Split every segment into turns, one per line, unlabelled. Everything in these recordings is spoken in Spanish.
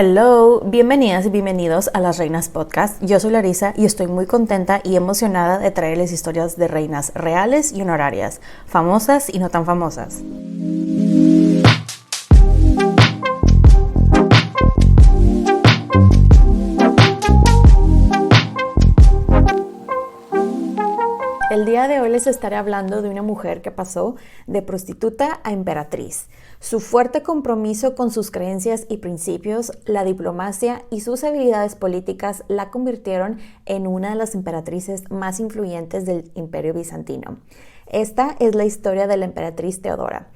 Hello, bienvenidas y bienvenidos a Las Reinas Podcast. Yo soy Larisa y estoy muy contenta y emocionada de traerles historias de reinas reales y honorarias, famosas y no tan famosas. El día de hoy les estaré hablando de una mujer que pasó de prostituta a emperatriz. Su fuerte compromiso con sus creencias y principios, la diplomacia y sus habilidades políticas la convirtieron en una de las emperatrices más influyentes del Imperio Bizantino. Esta es la historia de la emperatriz Teodora.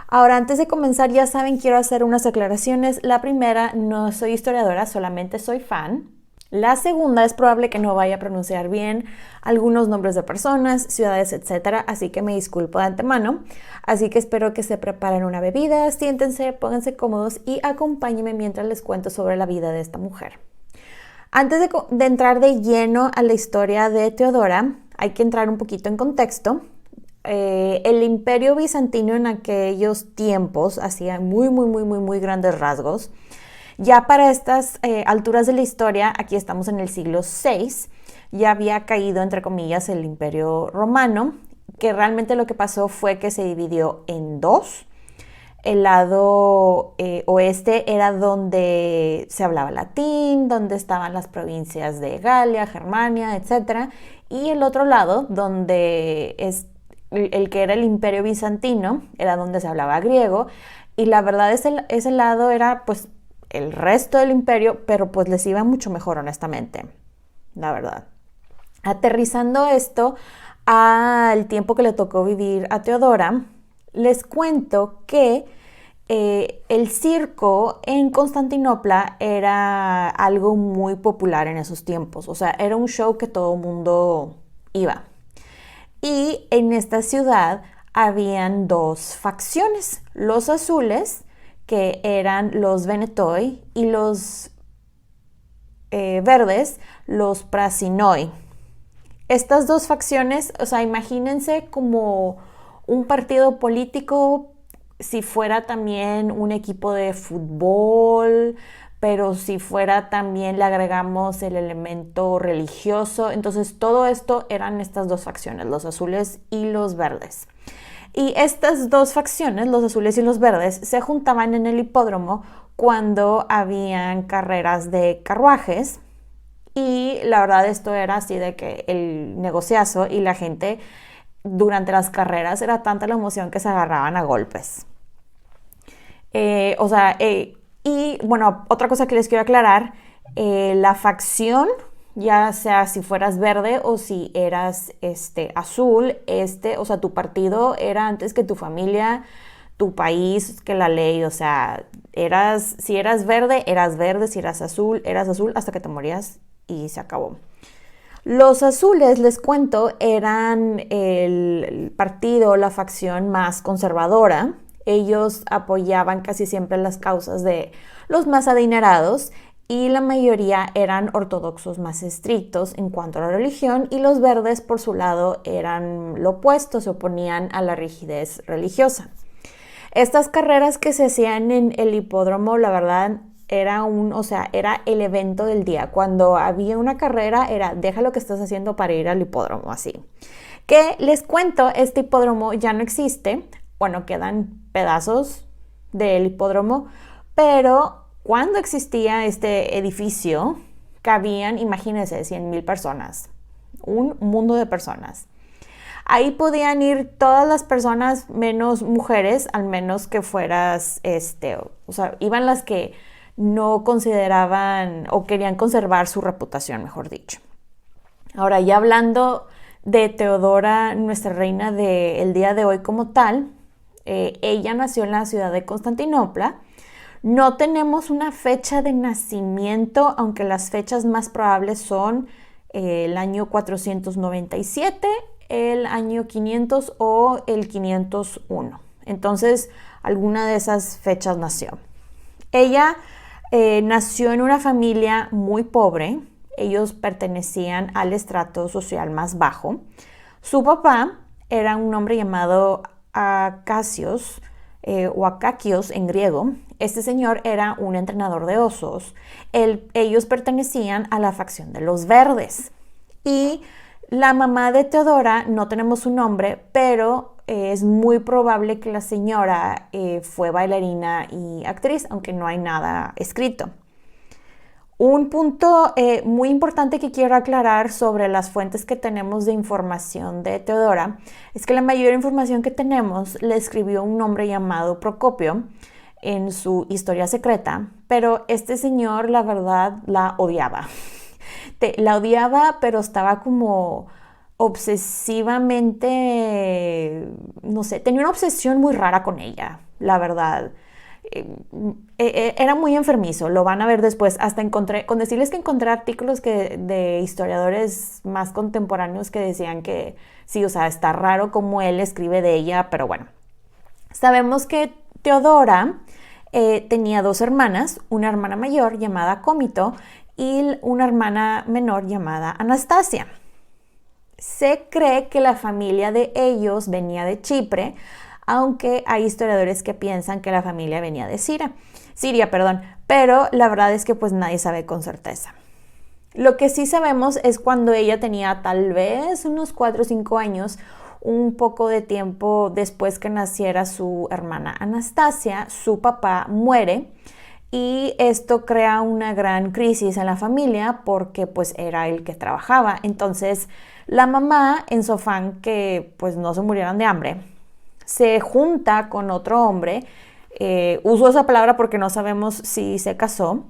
Ahora, antes de comenzar, ya saben, quiero hacer unas aclaraciones. La primera, no soy historiadora, solamente soy fan. La segunda, es probable que no vaya a pronunciar bien algunos nombres de personas, ciudades, etc. Así que me disculpo de antemano. Así que espero que se preparen una bebida, siéntense, pónganse cómodos y acompáñenme mientras les cuento sobre la vida de esta mujer. Antes de entrar de lleno a la historia de Teodora, hay que entrar un poquito en contexto. El Imperio Bizantino en aquellos tiempos hacía muy grandes rasgos. Ya para estas alturas de la historia, aquí estamos en el siglo VI, ya había caído, entre comillas, el Imperio Romano, que realmente lo que pasó fue que se dividió en dos. El lado oeste era donde se hablaba latín, donde estaban las provincias de Galia, Germania, etc. Y el otro lado, donde es el que era el Imperio Bizantino, era donde se hablaba griego. Y la verdad, ese lado era pues el resto del imperio, pero pues les iba mucho mejor, honestamente, la verdad. Aterrizando esto al tiempo que le tocó vivir a Teodora, les cuento que el circo en Constantinopla era algo muy popular en esos tiempos. O sea, era un show que todo el mundo iba. Y en esta ciudad habían dos facciones, los azules, que eran los Venetoi, y los verdes, los Prasinoi. Estas dos facciones, o sea, imagínense como un partido político si fuera también un equipo de fútbol, pero si fuera también le agregamos el elemento religioso. Entonces todo esto eran estas dos facciones, los azules y los verdes. Y estas dos facciones, los azules y los verdes, se juntaban en el hipódromo cuando habían carreras de carruajes. Y la verdad esto era así de que el negociazo y la gente durante las carreras era tanta la emoción que se agarraban a golpes. Y bueno, otra cosa que les quiero aclarar, la facción, ya sea si fueras verde o si eras azul, o sea, tu partido era antes que tu familia, tu país, que la ley. O sea, si eras verde, si eras azul hasta que te morías y se acabó. Los azules, les cuento, eran el partido, la facción más conservadora. Ellos apoyaban casi siempre las causas de los más adinerados y la mayoría eran ortodoxos más estrictos en cuanto a la religión, y los verdes, por su lado, eran lo opuesto, se oponían a la rigidez religiosa. Estas carreras que se hacían en el hipódromo, la verdad, era el evento del día. Cuando había una carrera, era deja lo que estás haciendo para ir al hipódromo, así. Que les cuento, este hipódromo ya no existe. Bueno, quedan pedazos del hipódromo, pero cuando existía este edificio, cabían, imagínense, 100,000 personas, un mundo de personas. Ahí podían ir todas las personas menos mujeres, al menos que fueras, o sea, iban las que no consideraban o querían conservar su reputación, mejor dicho. Ahora, ya hablando de Teodora, nuestra reina del día de hoy como tal, ella nació en la ciudad de Constantinopla. No tenemos una fecha de nacimiento, aunque las fechas más probables son el año 497, el año 500 o el 501. Entonces, alguna de esas fechas nació. Ella nació en una familia muy pobre. Ellos pertenecían al estrato social más bajo. Su papá era un hombre llamado Acasios, o Akakios en griego. Este señor era un entrenador de osos. Ellos pertenecían a la facción de los verdes. Y la mamá de Teodora, no tenemos su nombre, pero es muy probable que la señora fue bailarina y actriz, aunque no hay nada escrito. Un punto muy importante que quiero aclarar sobre las fuentes que tenemos de información de Teodora es que la mayor información que tenemos le escribió un hombre llamado Procopio en su historia secreta, pero este señor, la verdad, la odiaba. La odiaba, pero estaba como obsesivamente, no sé, tenía una obsesión muy rara con ella, la verdad. Era muy enfermizo, lo van a ver después. Hasta encontré, con decirles que encontré artículos de historiadores más contemporáneos que decían que sí, o sea, está raro como él escribe de ella, pero bueno. Sabemos que Teodora tenía dos hermanas, una hermana mayor llamada Cómito y una hermana menor llamada Anastasia. Se cree que la familia de ellos venía de Chipre, aunque hay historiadores que piensan que la familia venía de Siria, pero la verdad es que pues nadie sabe con certeza. Lo que sí sabemos es cuando ella tenía tal vez unos 4 o 5 años, un poco de tiempo después que naciera su hermana Anastasia, su papá muere y esto crea una gran crisis en la familia porque pues era el que trabajaba. Entonces la mamá, en su afán que pues no se murieran de hambre, se junta con otro hombre, uso esa palabra porque no sabemos si se casó,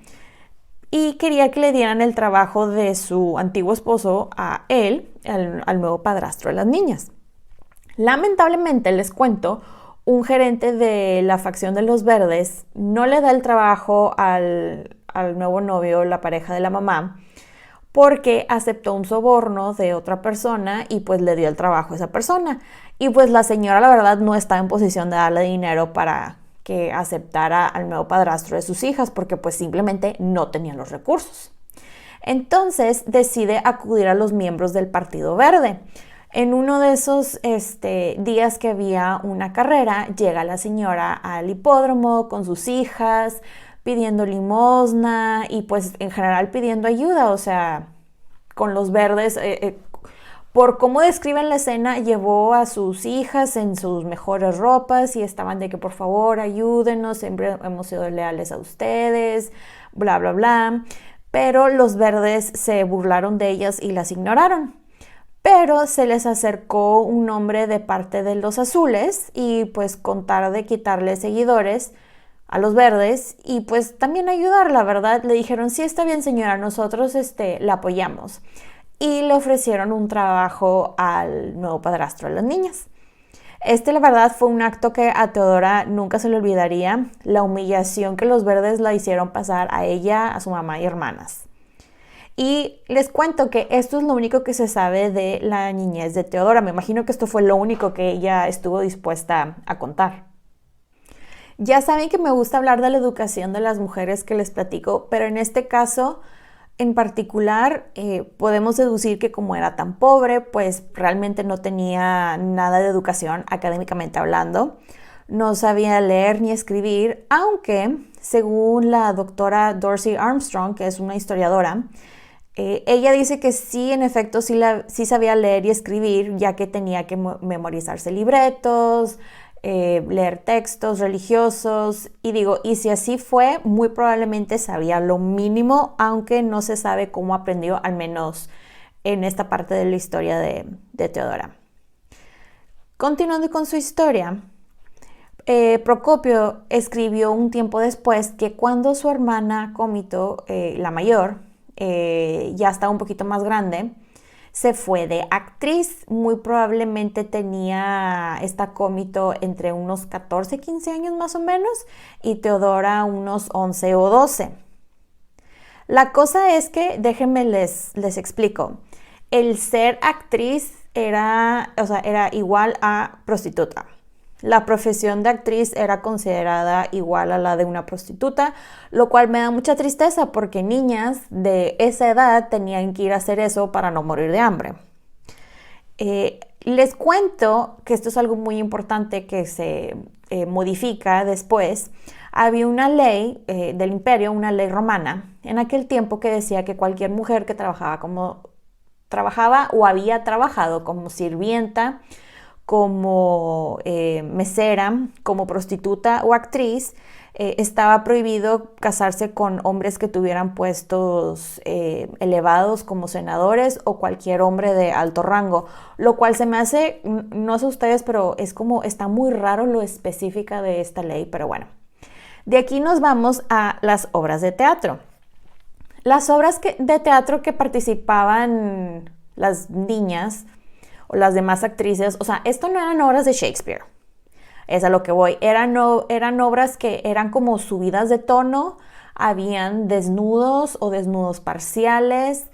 y quería que le dieran el trabajo de su antiguo esposo a él, al nuevo padrastro de las niñas. Lamentablemente, les cuento, un gerente de la facción de los verdes no le da el trabajo al nuevo novio, la pareja de la mamá, porque aceptó un soborno de otra persona y pues le dio el trabajo a esa persona. Y pues la señora, la verdad, no está en posición de darle dinero para que aceptara al nuevo padrastro de sus hijas, porque pues simplemente no tenía los recursos. Entonces decide acudir a los miembros del Partido Verde. En uno de esos días que había una carrera, llega la señora al hipódromo con sus hijas, pidiendo limosna y pues en general pidiendo ayuda, o sea, con los verdes. Por cómo describen la escena, llevó a sus hijas en sus mejores ropas y estaban de que por favor ayúdenos, siempre hemos sido leales a ustedes, bla, bla, bla. Pero los verdes se burlaron de ellas y las ignoraron. Pero se les acercó un hombre de parte de los azules y pues con tal de quitarle seguidores a los verdes y pues también ayudar, la verdad, le dijeron, sí, está bien señora, nosotros la apoyamos. Y le ofrecieron un trabajo al nuevo padrastro de las niñas. La verdad fue un acto que a Teodora nunca se le olvidaría, la humillación que los verdes la hicieron pasar a ella, a su mamá y hermanas. Y les cuento que esto es lo único que se sabe de la niñez de Teodora. Me imagino que esto fue lo único que ella estuvo dispuesta a contar. Ya saben que me gusta hablar de la educación de las mujeres que les platico, pero en este caso en particular podemos deducir que como era tan pobre, pues realmente no tenía nada de educación académicamente hablando. No sabía leer ni escribir, aunque según la doctora Dorsey Armstrong, que es una historiadora, ella dice que sí, en efecto, sí sabía leer y escribir, ya que tenía que memorizarse libretos, leer textos religiosos, y si así fue, muy probablemente sabía lo mínimo, aunque no se sabe cómo aprendió, al menos en esta parte de la historia de Teodora. Continuando con su historia, Procopio escribió un tiempo después que cuando su hermana Cómito, la mayor, ya estaba un poquito más grande, se fue de actriz. Muy probablemente tenía esta Cómito entre unos 14, 15 años más o menos y Teodora unos 11 o 12. La cosa es que, déjenme les explico, el ser actriz era igual a prostituta. La profesión de actriz era considerada igual a la de una prostituta, lo cual me da mucha tristeza porque niñas de esa edad tenían que ir a hacer eso para no morir de hambre. Les cuento que esto es algo muy importante que modifica después, había una ley del imperio, una ley romana, en aquel tiempo que decía que cualquier mujer que trabajaba o había trabajado como sirvienta, como mesera, como prostituta o actriz, estaba prohibido casarse con hombres que tuvieran puestos elevados como senadores o cualquier hombre de alto rango, lo cual se me hace, no sé ustedes, pero es como, está muy raro lo específica de esta ley, pero bueno. De aquí nos vamos a las obras de teatro. Las obras de teatro que participaban las niñas o las demás actrices, o sea, esto no eran obras de Shakespeare, es a lo que voy, eran obras que eran como subidas de tono, habían desnudos o desnudos parciales,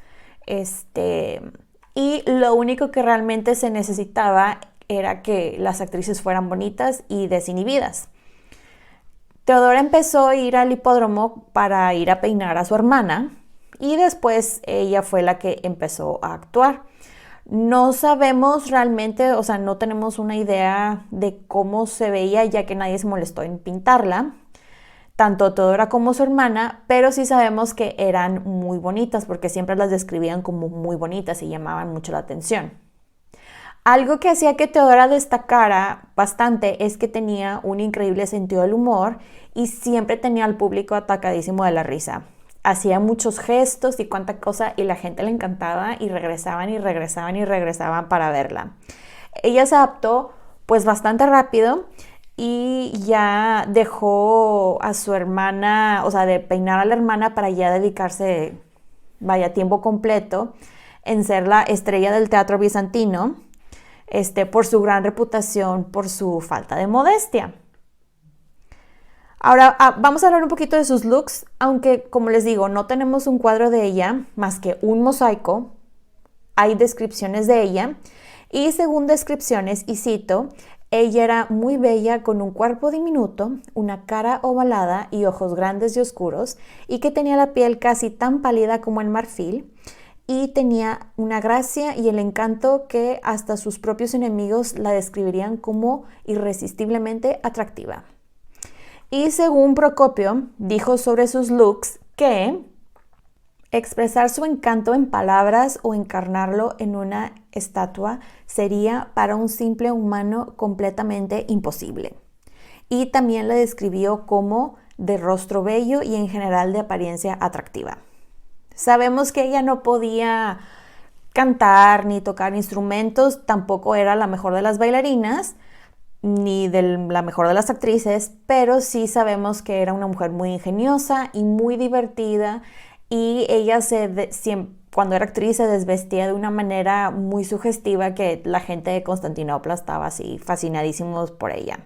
y lo único que realmente se necesitaba era que las actrices fueran bonitas y desinhibidas. Teodora empezó a ir al hipódromo para ir a peinar a su hermana y después ella fue la que empezó a actuar. No sabemos realmente, o sea, no tenemos una idea de cómo se veía, ya que nadie se molestó en pintarla, tanto Teodora como su hermana, pero sí sabemos que eran muy bonitas porque siempre las describían como muy bonitas y llamaban mucho la atención. Algo que hacía que Teodora destacara bastante es que tenía un increíble sentido del humor y siempre tenía al público atacadísimo de la risa. Hacía muchos gestos y cuánta cosa y la gente le encantaba y regresaban y regresaban y regresaban para verla. Ella se adaptó pues bastante rápido y ya dejó a su hermana, o sea, de peinar a la hermana para ya dedicarse, vaya, tiempo completo en ser la estrella del teatro bizantino, por su gran reputación, por su falta de modestia. Ahora vamos a hablar un poquito de sus looks, aunque como les digo, no tenemos un cuadro de ella más que un mosaico. Hay descripciones de ella y según descripciones, y cito, ella era muy bella con un cuerpo diminuto, una cara ovalada y ojos grandes y oscuros y que tenía la piel casi tan pálida como el marfil y tenía una gracia y el encanto que hasta sus propios enemigos la describirían como irresistiblemente atractiva. Y según Procopio, dijo sobre sus looks que expresar su encanto en palabras o encarnarlo en una estatua sería para un simple humano completamente imposible. Y también la describió como de rostro bello y en general de apariencia atractiva. Sabemos que ella no podía cantar ni tocar instrumentos, tampoco era la mejor de las bailarinas, ni la mejor de las actrices, pero sí sabemos que era una mujer muy ingeniosa y muy divertida y ella cuando era actriz se desvestía de una manera muy sugestiva que la gente de Constantinopla estaba así fascinadísimos por ella.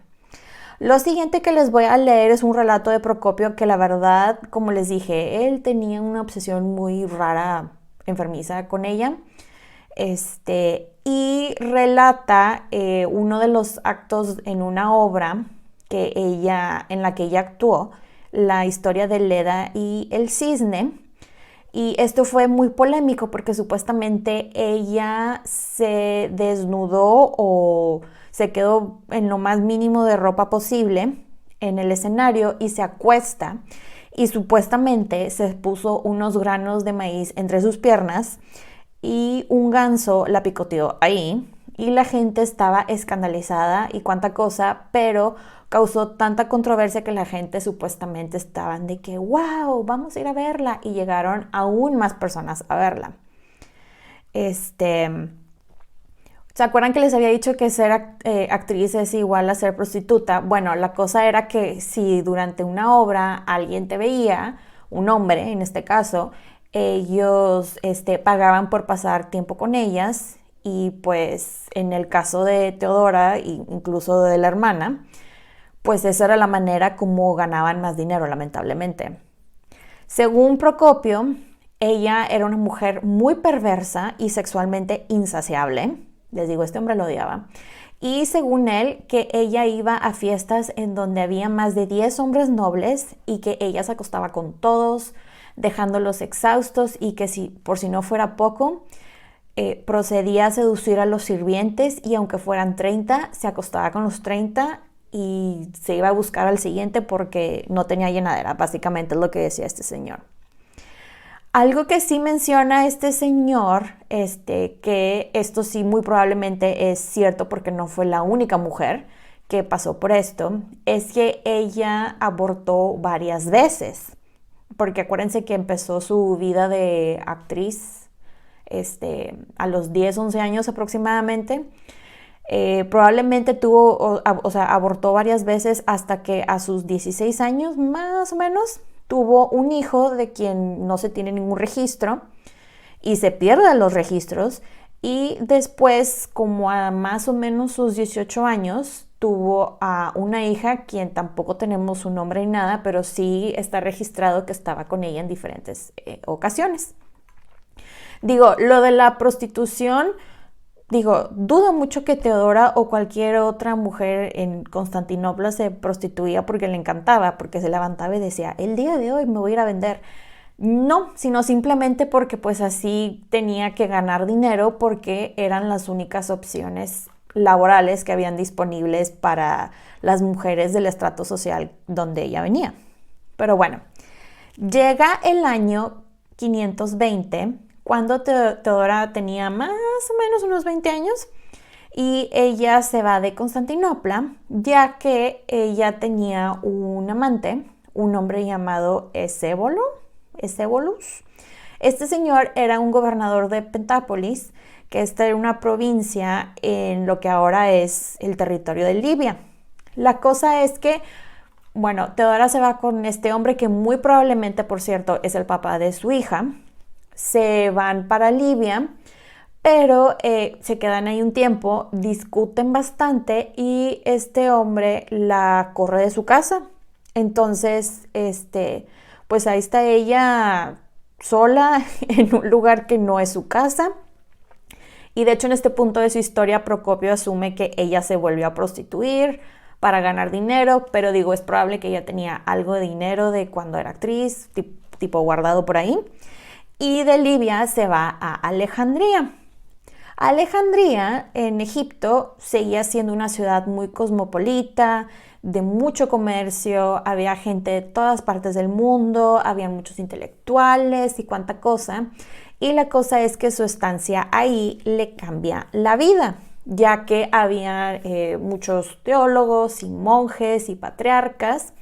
Lo siguiente que les voy a leer es un relato de Procopio que la verdad, como les dije, él tenía una obsesión muy rara, enfermiza con ella. Y relata uno de los actos en una obra en la que ella actuó, la historia de Leda y el cisne. Y esto fue muy polémico porque supuestamente ella se desnudó o se quedó en lo más mínimo de ropa posible en el escenario y se acuesta y supuestamente se puso unos granos de maíz entre sus piernas y un ganso la picoteó ahí y la gente estaba escandalizada y cuánta cosa, pero causó tanta controversia que la gente supuestamente estaban de que wow, vamos a ir a verla y llegaron aún más personas a verla. ¿Se acuerdan que les había dicho que ser actriz es igual a ser prostituta? Bueno, la cosa era que si durante una obra alguien te veía, un hombre en este caso, ellos pagaban por pasar tiempo con ellas y pues en el caso de Teodora e incluso de la hermana, pues esa era la manera como ganaban más dinero, lamentablemente. Según Procopio, ella era una mujer muy perversa y sexualmente insaciable. Les digo, este hombre lo odiaba. Y según él, que ella iba a fiestas en donde había más de 10 hombres nobles y que ella se acostaba con todos, dejándolos exhaustos y que por si no fuera poco, procedía a seducir a los sirvientes y aunque fueran 30, se acostaba con los 30 y se iba a buscar al siguiente porque no tenía llenadera, básicamente es lo que decía este señor. Algo que sí menciona este señor, que esto sí muy probablemente es cierto porque no fue la única mujer que pasó por esto, es que ella abortó varias veces, porque acuérdense que empezó su vida de actriz a los 10, 11 años aproximadamente. Probablemente abortó varias veces hasta que a sus 16 años más o menos tuvo un hijo de quien no se tiene ningún registro y se pierden los registros, y después, como a más o menos sus 18 años, tuvo a una hija quien tampoco tenemos su nombre ni nada, pero sí está registrado que estaba con ella en diferentes ocasiones. Digo, lo de la prostitución, dudo mucho que Teodora o cualquier otra mujer en Constantinopla se prostituía porque le encantaba, porque se levantaba y decía, el día de hoy me voy a ir a vender. No, sino simplemente porque pues así tenía que ganar dinero, porque eran las únicas opciones laborales que habían disponibles para las mujeres del estrato social donde ella venía. Pero bueno, llega el año 520, cuando Teodora tenía más o menos unos 20 años, y ella se va de Constantinopla, ya que ella tenía un amante, un hombre llamado Escébolus. Este señor era un gobernador de Pentápolis, que esta era una provincia en lo que ahora es el territorio de Libia. La cosa es que, bueno, Teodora se va con este hombre que muy probablemente, por cierto, es el papá de su hija. Se van para Libia, pero se quedan ahí un tiempo, discuten bastante y este hombre la corre de su casa. Entonces, pues ahí está ella sola en un lugar que no es su casa. Y de hecho, en este punto de su historia, Procopio asume que ella se volvió a prostituir para ganar dinero, pero es probable que ella tenía algo de dinero de cuando era actriz, tipo guardado por ahí. Y de Libia se va a Alejandría. Alejandría, en Egipto, seguía siendo una ciudad muy cosmopolita, de mucho comercio, había gente de todas partes del mundo, había muchos intelectuales y cuánta cosa. Y la cosa es que su estancia ahí le cambia la vida, ya que había muchos teólogos y monjes y patriarcas.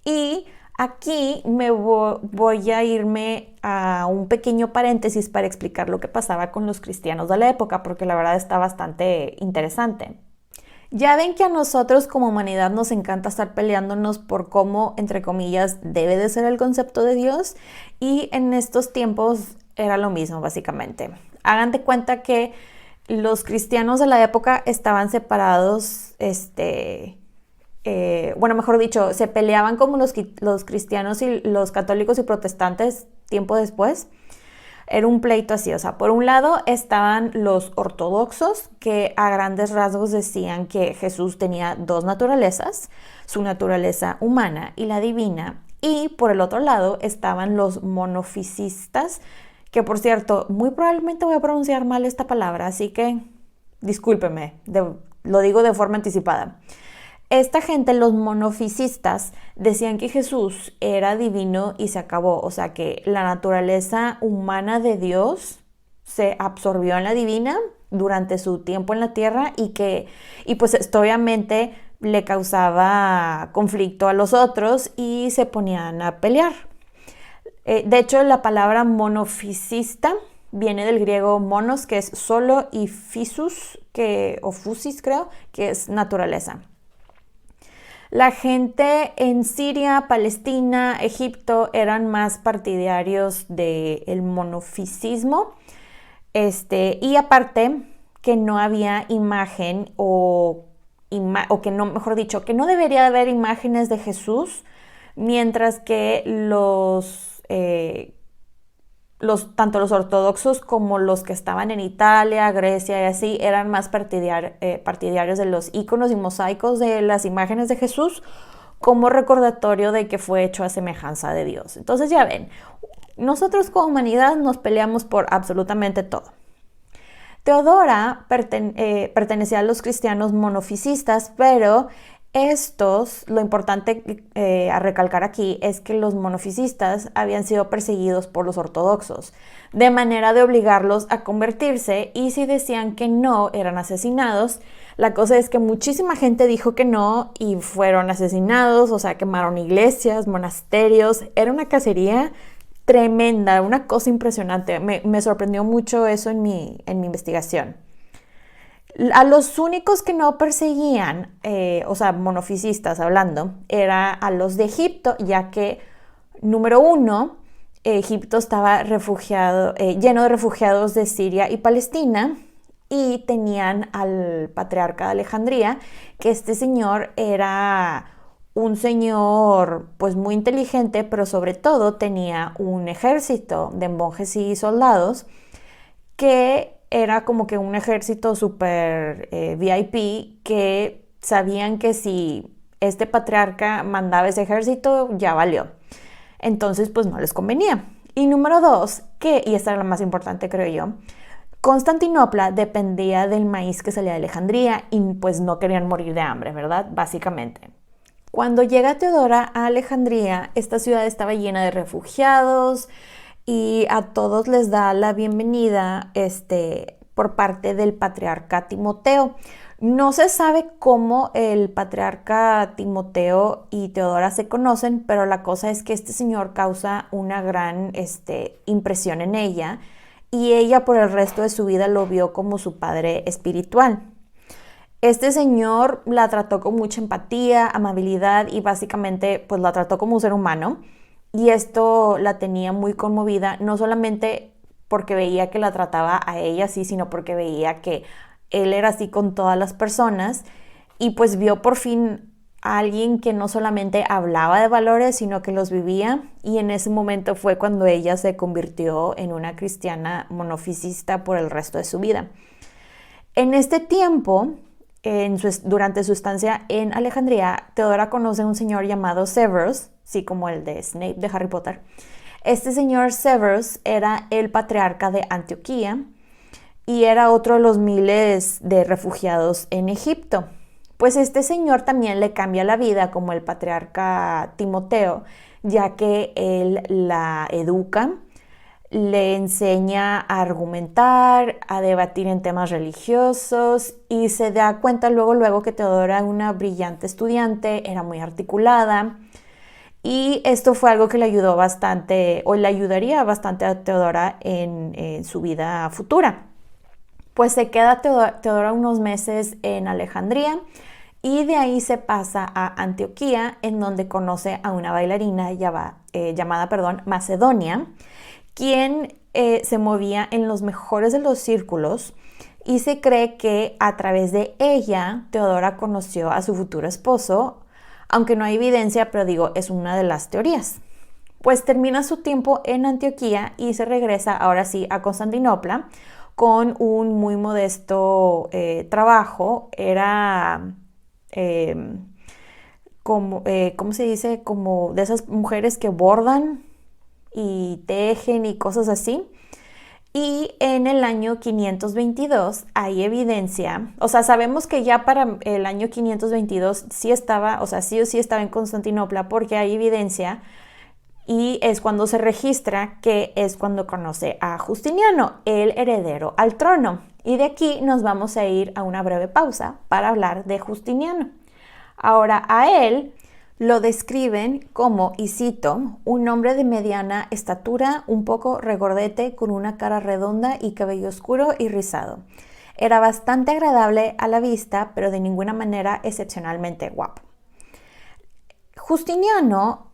Y aquí voy a irme a un pequeño paréntesis para explicar lo que pasaba con los cristianos de la época, porque la verdad está bastante interesante. Ya ven que a nosotros como humanidad nos encanta estar peleándonos por cómo, entre comillas, debe de ser el concepto de Dios, y en estos tiempos era lo mismo básicamente. Hagan de cuenta que los cristianos de la época estaban separados, mejor dicho, se peleaban como los cristianos y los católicos y protestantes tiempo después. Era un pleito así, o sea, por un lado estaban los ortodoxos, que a grandes rasgos decían que Jesús tenía dos naturalezas, su naturaleza humana y la divina, y por el otro lado estaban los monofisistas, que por cierto, muy probablemente voy a pronunciar mal esta palabra, así que discúlpeme, lo digo de forma anticipada. Esta gente, los monofisistas, decían que Jesús era divino y se acabó. O sea, que la naturaleza humana de Dios se absorbió en la divina durante su tiempo en la tierra, y pues esto obviamente le causaba conflicto a los otros y se ponían a pelear. De hecho, la palabra monofisista viene del griego monos, que es solo, y physis, o fusis creo, que es naturaleza. La gente en Siria, Palestina, Egipto eran más partidarios del monofisismo, y aparte que no había imagen que no, mejor dicho, que no debería haber imágenes de Jesús, mientras que tanto los ortodoxos como los que estaban en Italia, Grecia y así, eran más partidarios de los íconos y mosaicos de las imágenes de Jesús, como recordatorio de que fue hecho a semejanza de Dios. Entonces ya ven, nosotros como humanidad nos peleamos por absolutamente todo. Teodora pertenecía a los cristianos monofisistas, pero Lo importante a recalcar aquí es que los monofisistas habían sido perseguidos por los ortodoxos, de manera de obligarlos a convertirse, y si decían que no, eran asesinados. La cosa es que muchísima gente dijo que no y fueron asesinados, o sea, quemaron iglesias, monasterios, era una cacería tremenda, una cosa impresionante. Me sorprendió mucho eso en mi investigación. A los únicos que no perseguían, o sea, monofisistas hablando, era a los de Egipto, ya que, número uno, Egipto estaba lleno de refugiados de Siria y Palestina, y tenían al patriarca de Alejandría, que este señor era un señor pues muy inteligente, pero sobre todo tenía un ejército de monjes y soldados que era como que un ejército súper VIP, que sabían que si este patriarca mandaba ese ejército, ya valió. Entonces, pues no les convenía. Y número dos, y esta era la más importante, creo yo, Constantinopla dependía del maíz que salía de Alejandría y pues no querían morir de hambre, ¿verdad? Básicamente. Cuando llega Teodora a Alejandría, esta ciudad estaba llena de refugiados, y a todos les da la bienvenida por parte del patriarca Timoteo. No se sabe cómo el patriarca Timoteo y Teodora se conocen, pero la cosa es que este señor causa una gran impresión en ella, y ella por el resto de su vida lo vio como su padre espiritual. Este señor la trató con mucha empatía, amabilidad, y básicamente pues la trató como un ser humano. Y esto la tenía muy conmovida, no solamente porque veía que la trataba a ella así, sino porque veía que él era así con todas las personas, y pues vio por fin a alguien que no solamente hablaba de valores, sino que los vivía, y en ese momento fue cuando ella se convirtió en una cristiana monofisista por el resto de su vida. En este tiempo, durante su estancia en Alejandría, Teodora conoce a un señor llamado Severus, sí, como el de Snape de Harry Potter. Este señor Severus era el patriarca de Antioquía y era otro de los miles de refugiados en Egipto. Pues este señor también le cambia la vida como el patriarca Timoteo, ya que él la educa, le enseña a argumentar, a debatir en temas religiosos, y se da cuenta luego que Teodora era una brillante estudiante, era muy articulada, y esto fue algo que le ayudó bastante, o le ayudaría bastante a Teodora en su vida futura. Pues se queda Teodora unos meses en Alejandría, y de ahí se pasa a Antioquía, en donde conoce a una bailarina llamada Macedonia, quien se movía en los mejores de los círculos, y se cree que a través de ella Teodora conoció a su futuro esposo, aunque no hay evidencia, pero es una de las teorías. Pues termina su tiempo en Antioquía y se regresa ahora sí a Constantinopla con un muy modesto trabajo. Era ¿cómo se dice? Como de esas mujeres que bordan y tejen y cosas así. Y en el año 522 hay evidencia, o sea, sabemos que ya para el año 522 sí estaba, o sea, sí o sí estaba en Constantinopla, porque hay evidencia, y es cuando se registra que es cuando conoce a Justiniano, el heredero al trono. Y de aquí nos vamos a ir a una breve pausa para hablar de Justiniano. Ahora, a él lo describen como, y cito, un hombre de mediana estatura, un poco regordete, con una cara redonda y cabello oscuro y rizado. Era bastante agradable a la vista, pero de ninguna manera excepcionalmente guapo. Justiniano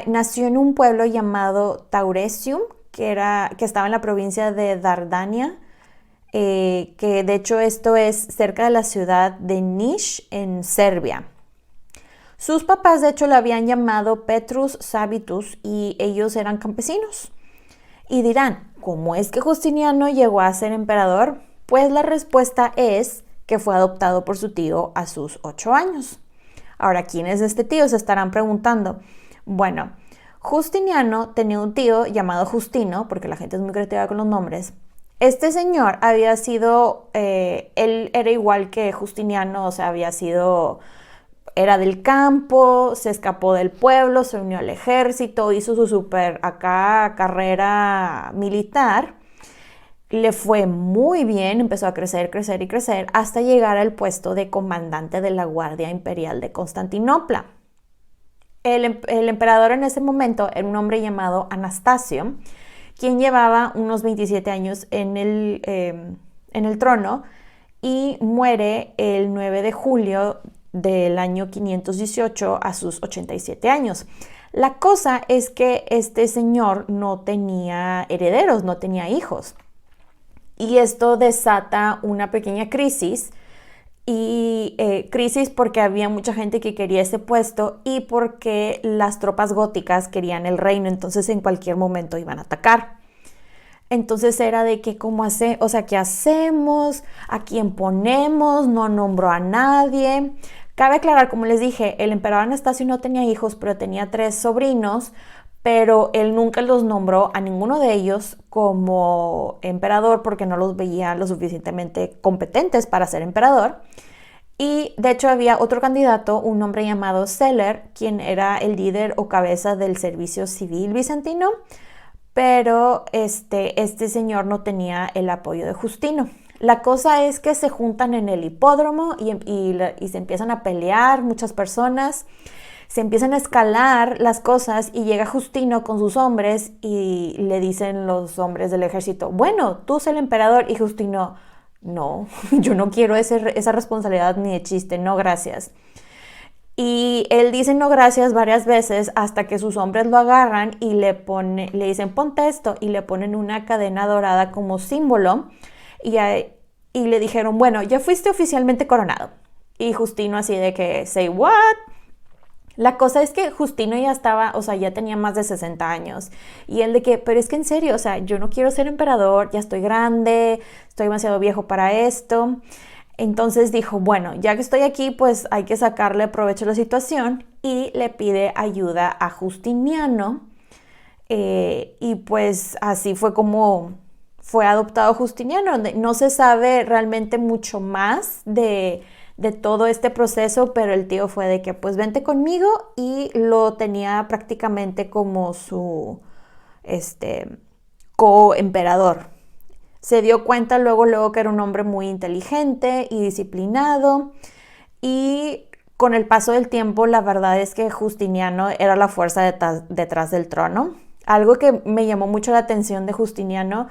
nació en un pueblo llamado Tauresium, que estaba en la provincia de Dardania, que de hecho esto es cerca de la ciudad de Niš, en Serbia. Sus papás de hecho le habían llamado Petrus Sabitus, y ellos eran campesinos. Y dirán, ¿cómo es que Justiniano llegó a ser emperador? Pues la respuesta es que fue adoptado por su tío a sus 8 años. Ahora, ¿quién es este tío? Se estarán preguntando. Bueno, Justiniano tenía un tío llamado Justino, porque la gente es muy creativa con los nombres. Este señor había sido, él era igual que Justiniano, o sea, había sido era del campo, se escapó del pueblo, se unió al ejército, hizo su super acá carrera militar. Le fue muy bien, empezó a crecer, crecer y crecer hasta llegar al puesto de comandante de la Guardia Imperial de Constantinopla. El emperador en ese momento era un hombre llamado Anastasio, quien llevaba unos 27 años en el trono y muere el 9 de julio del año 518 a sus 87 años. La cosa es que este señor no tenía herederos, no tenía hijos. Y esto desata una pequeña crisis, crisis porque había mucha gente que quería ese puesto y porque las tropas góticas querían el reino, entonces en cualquier momento iban a atacar. Entonces era de que ¿qué hacemos? ¿A quién ponemos? No nombró a nadie. Cabe aclarar, como les dije, el emperador Anastasio no tenía hijos, pero tenía 3 sobrinos, pero él nunca los nombró a ninguno de ellos como emperador porque no los veía lo suficientemente competentes para ser emperador. Y de hecho había otro candidato, un hombre llamado Celer, quien era el líder o cabeza del servicio civil bizantino, pero este señor no tenía el apoyo de Justino. La cosa es que se juntan en el hipódromo y se empiezan a pelear muchas personas, se empiezan a escalar las cosas y llega Justino con sus hombres y le dicen los hombres del ejército, bueno, tú eres el emperador, y Justino, no, yo no quiero esa responsabilidad ni de chiste, no gracias. Y él dice no gracias varias veces hasta que sus hombres lo agarran y le dicen ponte esto y le ponen una cadena dorada como símbolo y le dijeron bueno, ya fuiste oficialmente coronado. Y Justino así de que say what? La cosa es que Justino ya estaba, ya tenía más de 60 años. Y él de que, pero es que en serio, yo no quiero ser emperador, ya estoy grande, estoy demasiado viejo para esto. Entonces dijo, bueno, ya que estoy aquí, pues hay que sacarle provecho a la situación y le pide ayuda a Justiniano. Y pues así fue como fue adoptado Justiniano. No se sabe realmente mucho más de todo este proceso, pero el tío fue de que pues vente conmigo y lo tenía prácticamente como su coemperador. Se dio cuenta luego que era un hombre muy inteligente y disciplinado y con el paso del tiempo la verdad es que Justiniano era la fuerza detrás del trono. Algo que me llamó mucho la atención de Justiniano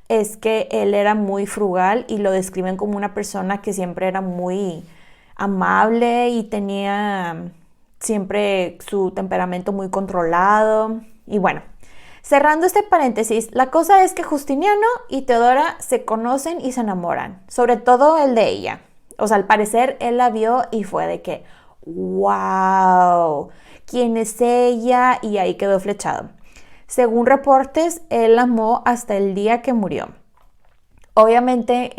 es que él era muy frugal y lo describen como una persona que siempre era muy amable y tenía siempre su temperamento muy controlado. Y bueno, cerrando este paréntesis, la cosa es que Justiniano y Teodora se conocen y se enamoran, sobre todo el de ella. Al parecer él la vio y fue de que, wow, ¿quién es ella? Y ahí quedó flechado. Según reportes, él la amó hasta el día que murió. Obviamente,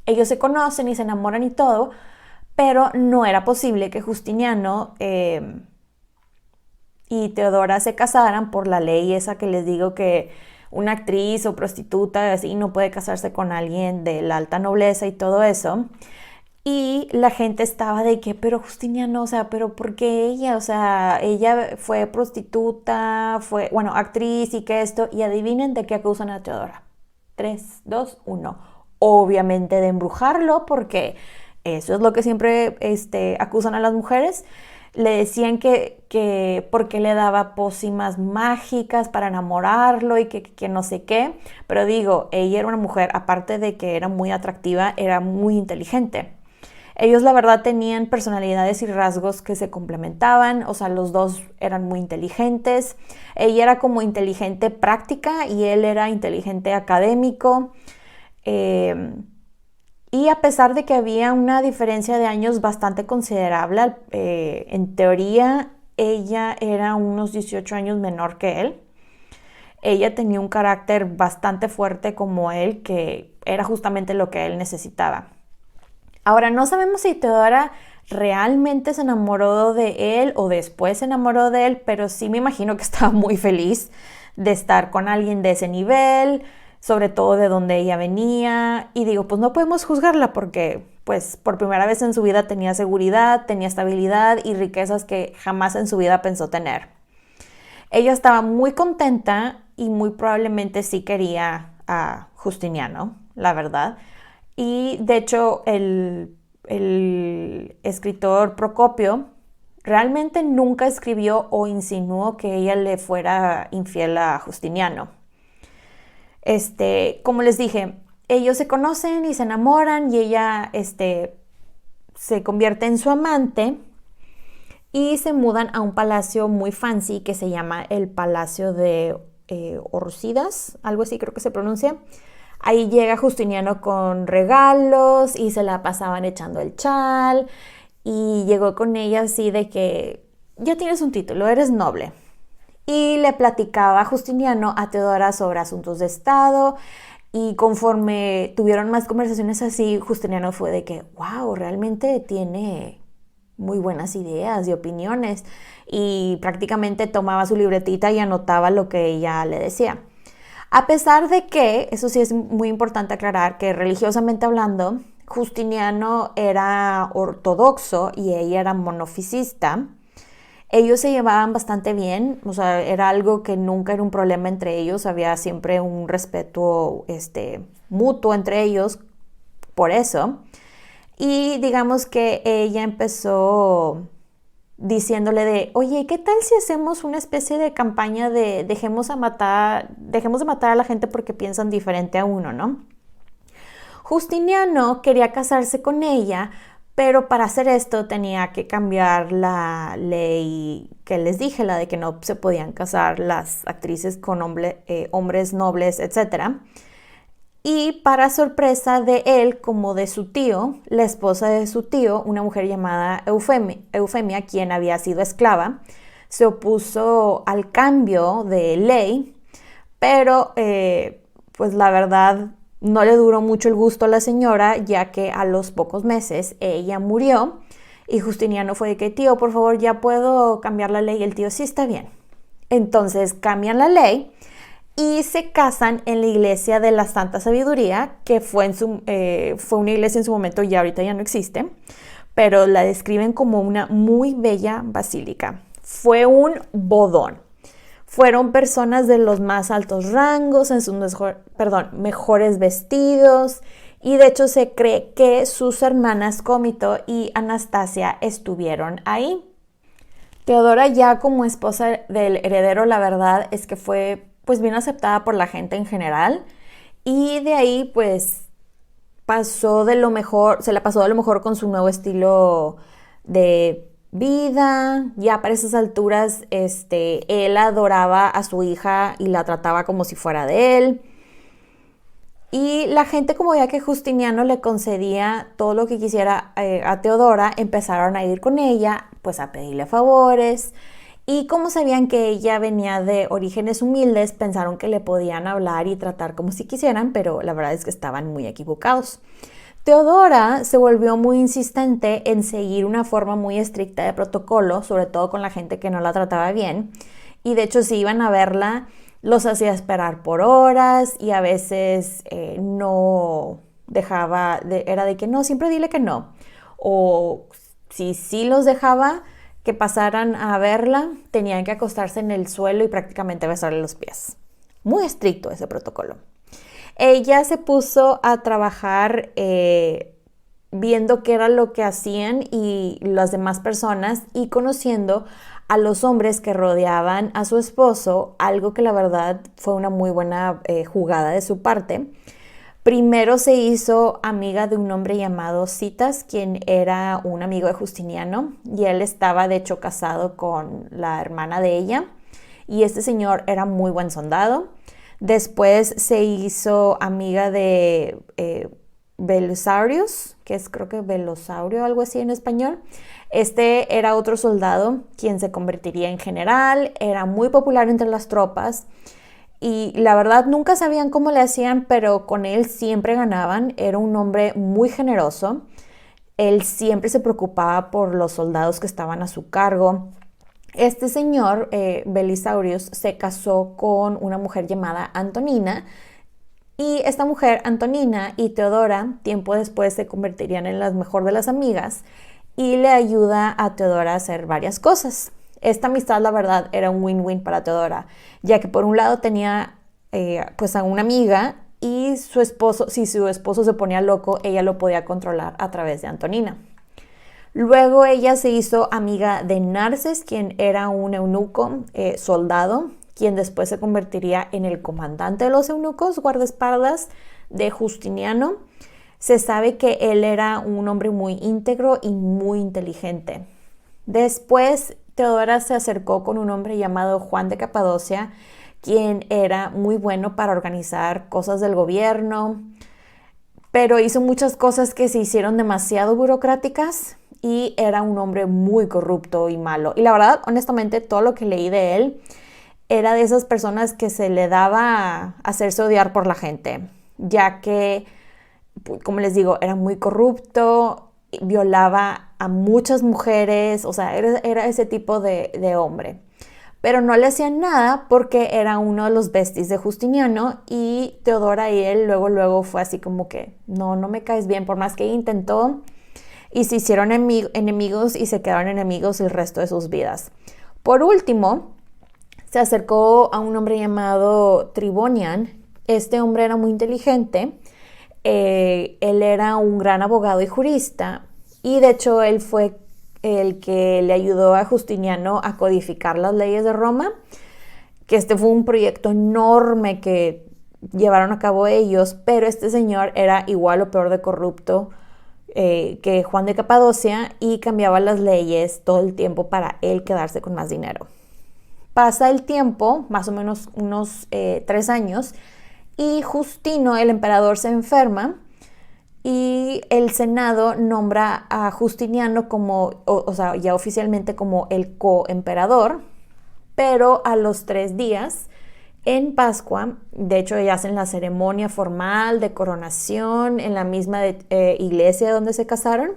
ellos se conocen y se enamoran y todo, pero no era posible que Justiniano y Teodora se casaran por la ley esa que les digo que una actriz o prostituta así no puede casarse con alguien de la alta nobleza y todo eso. Y la gente estaba de que, pero Justiniano, pero ¿por qué ella? Ella fue prostituta, fue, actriz y que esto. Y adivinen de qué acusan a Teodora. 3, 2, 1. Obviamente de embrujarlo, porque eso es lo que siempre acusan a las mujeres. Le decían que porque le daba pócimas mágicas para enamorarlo y que no sé qué. Pero digo, ella era una mujer, aparte de que era muy atractiva, era muy inteligente. Ellos la verdad tenían personalidades y rasgos que se complementaban, los dos eran muy inteligentes. Ella era como inteligente práctica y él era inteligente académico. Y a pesar de que había una diferencia de años bastante considerable, en teoría ella era unos 18 años menor que él. Ella tenía un carácter bastante fuerte como él, que era justamente lo que él necesitaba. Ahora, no sabemos si Teodora realmente se enamoró de él o después se enamoró de él, pero sí me imagino que estaba muy feliz de estar con alguien de ese nivel, sobre todo de dónde ella venía. Y digo, pues no podemos juzgarla porque pues por primera vez en su vida tenía seguridad, tenía estabilidad y riquezas que jamás en su vida pensó tener. Ella estaba muy contenta y muy probablemente sí quería a Justiniano, la verdad. Y de hecho el escritor Procopio realmente nunca escribió o insinuó que ella le fuera infiel a Justiniano. Como les dije, ellos se conocen y se enamoran y ella se convierte en su amante y se mudan a un palacio muy fancy que se llama el Palacio de Orcidas, algo así creo que se pronuncia. Ahí llega Justiniano con regalos y se la pasaban echando el chal y llegó con ella así de que ya tienes un título, eres noble. Y le platicaba a Justiniano a Teodora sobre asuntos de Estado y conforme tuvieron más conversaciones así, Justiniano fue de que, wow, realmente tiene muy buenas ideas y opiniones y prácticamente tomaba su libretita y anotaba lo que ella le decía. A pesar de que, eso sí es muy importante aclarar, que religiosamente hablando, Justiniano era ortodoxo y ella era monofisista. Ellos se llevaban bastante bien, o sea, era algo que nunca era un problema entre ellos, había siempre un respeto mutuo entre ellos por eso. Y digamos que ella empezó diciéndole de, oye, ¿qué tal si hacemos una especie de campaña de dejemos de matar a la gente porque piensan diferente a uno, ¿no? Justiniano quería casarse con ella, pero para hacer esto tenía que cambiar la ley que les dije, la de que no se podían casar las actrices con hombres nobles, etc. Y para sorpresa de él como de su tío, la esposa de su tío, una mujer llamada Eufemia, quien había sido esclava, se opuso al cambio de ley, pero pues la verdad no le duró mucho el gusto a la señora, ya que a los pocos meses ella murió y Justiniano fue de que, tío, por favor, ya puedo cambiar la ley. Y el tío, sí, está bien. Entonces cambian la ley y se casan en la iglesia de la Santa Sabiduría, que fue una iglesia en su momento y ahorita ya no existe, pero la describen como una muy bella basílica. Fue un bodón. Fueron personas de los más altos rangos, en sus mejores vestidos, y de hecho se cree que sus hermanas Cómito y Anastasia estuvieron ahí. Teodora, ya como esposa del heredero, la verdad es que fue pues bien aceptada por la gente en general, y de ahí pues se la pasó de lo mejor con su nuevo estilo de vida. Ya para esas alturas él adoraba a su hija y la trataba como si fuera de él. Y la gente, como veía que Justiniano le concedía todo lo que quisiera a Teodora, empezaron a ir con ella, pues a pedirle favores. Y como sabían que ella venía de orígenes humildes, pensaron que le podían hablar y tratar como si quisieran, pero la verdad es que estaban muy equivocados. Teodora se volvió muy insistente en seguir una forma muy estricta de protocolo, sobre todo con la gente que no la trataba bien. Y de hecho, si iban a verla, los hacía esperar por horas y a veces no dejaba, era de que no, siempre dile que no. O si sí los dejaba que pasaran a verla, tenían que acostarse en el suelo y prácticamente besarle los pies. Muy estricto ese protocolo. Ella se puso a trabajar viendo qué era lo que hacían y las demás personas y conociendo a los hombres que rodeaban a su esposo, algo que la verdad fue una muy buena jugada de su parte. Primero se hizo amiga de un hombre llamado Citas, quien era un amigo de Justiniano, y él estaba de hecho casado con la hermana de ella, y este señor era muy buen soldado. Después se hizo amiga de Belisarius, que es creo que Velosaurio, algo así en español. Este era otro soldado quien se convertiría en general, era muy popular entre las tropas y la verdad nunca sabían cómo le hacían, pero con él siempre ganaban. Era un hombre muy generoso. Él siempre se preocupaba por los soldados que estaban a su cargo. Este señor, Belisaurius, se casó con una mujer llamada Antonina Y esta mujer, Antonina y Teodora, tiempo después se convertirían en las mejor de las amigas y le ayuda a Teodora a hacer varias cosas. Esta amistad, la verdad, era un win-win para Teodora, ya que por un lado tenía pues a una amiga y su esposo, si su esposo se ponía loco, ella lo podía controlar a través de Antonina. Luego ella se hizo amiga de Narses, quien era un eunuco soldado, quien después se convertiría en el comandante de los eunucos, guardaespaldas de Justiniano. Se sabe que él era un hombre muy íntegro y muy inteligente. Después, Teodora se acercó con un hombre llamado Juan de Capadocia, quien era muy bueno para organizar cosas del gobierno, pero hizo muchas cosas que se hicieron demasiado burocráticas y era un hombre muy corrupto y malo. Y la verdad, honestamente, todo lo que leí de él era de esas personas que se le daba hacerse odiar por la gente, ya que, como les digo, era muy corrupto, violaba a muchas mujeres, o sea, era ese tipo de hombre. Pero no le hacían nada porque era uno de los besties de Justiniano y Teodora y él luego fue así como que, no me caes bien, por más que intentó, y se hicieron enemigos y se quedaron enemigos el resto de sus vidas. Por último, se acercó a un hombre llamado Tribonian. Este hombre era muy inteligente, él era un gran abogado y jurista, y de hecho él fue el que le ayudó a Justiniano a codificar las leyes de Roma, que este fue un proyecto enorme que llevaron a cabo ellos, pero este señor era igual o peor de corrupto que Juan de Capadocia y cambiaba las leyes todo el tiempo para él quedarse con más dinero. Pasa el tiempo, más o menos unos 3 años, y Justino, el emperador, se enferma y el Senado nombra a Justiniano como, o sea, ya oficialmente como el coemperador, pero a los 3 días, en Pascua, de hecho ya hacen la ceremonia formal de coronación en la misma iglesia donde se casaron.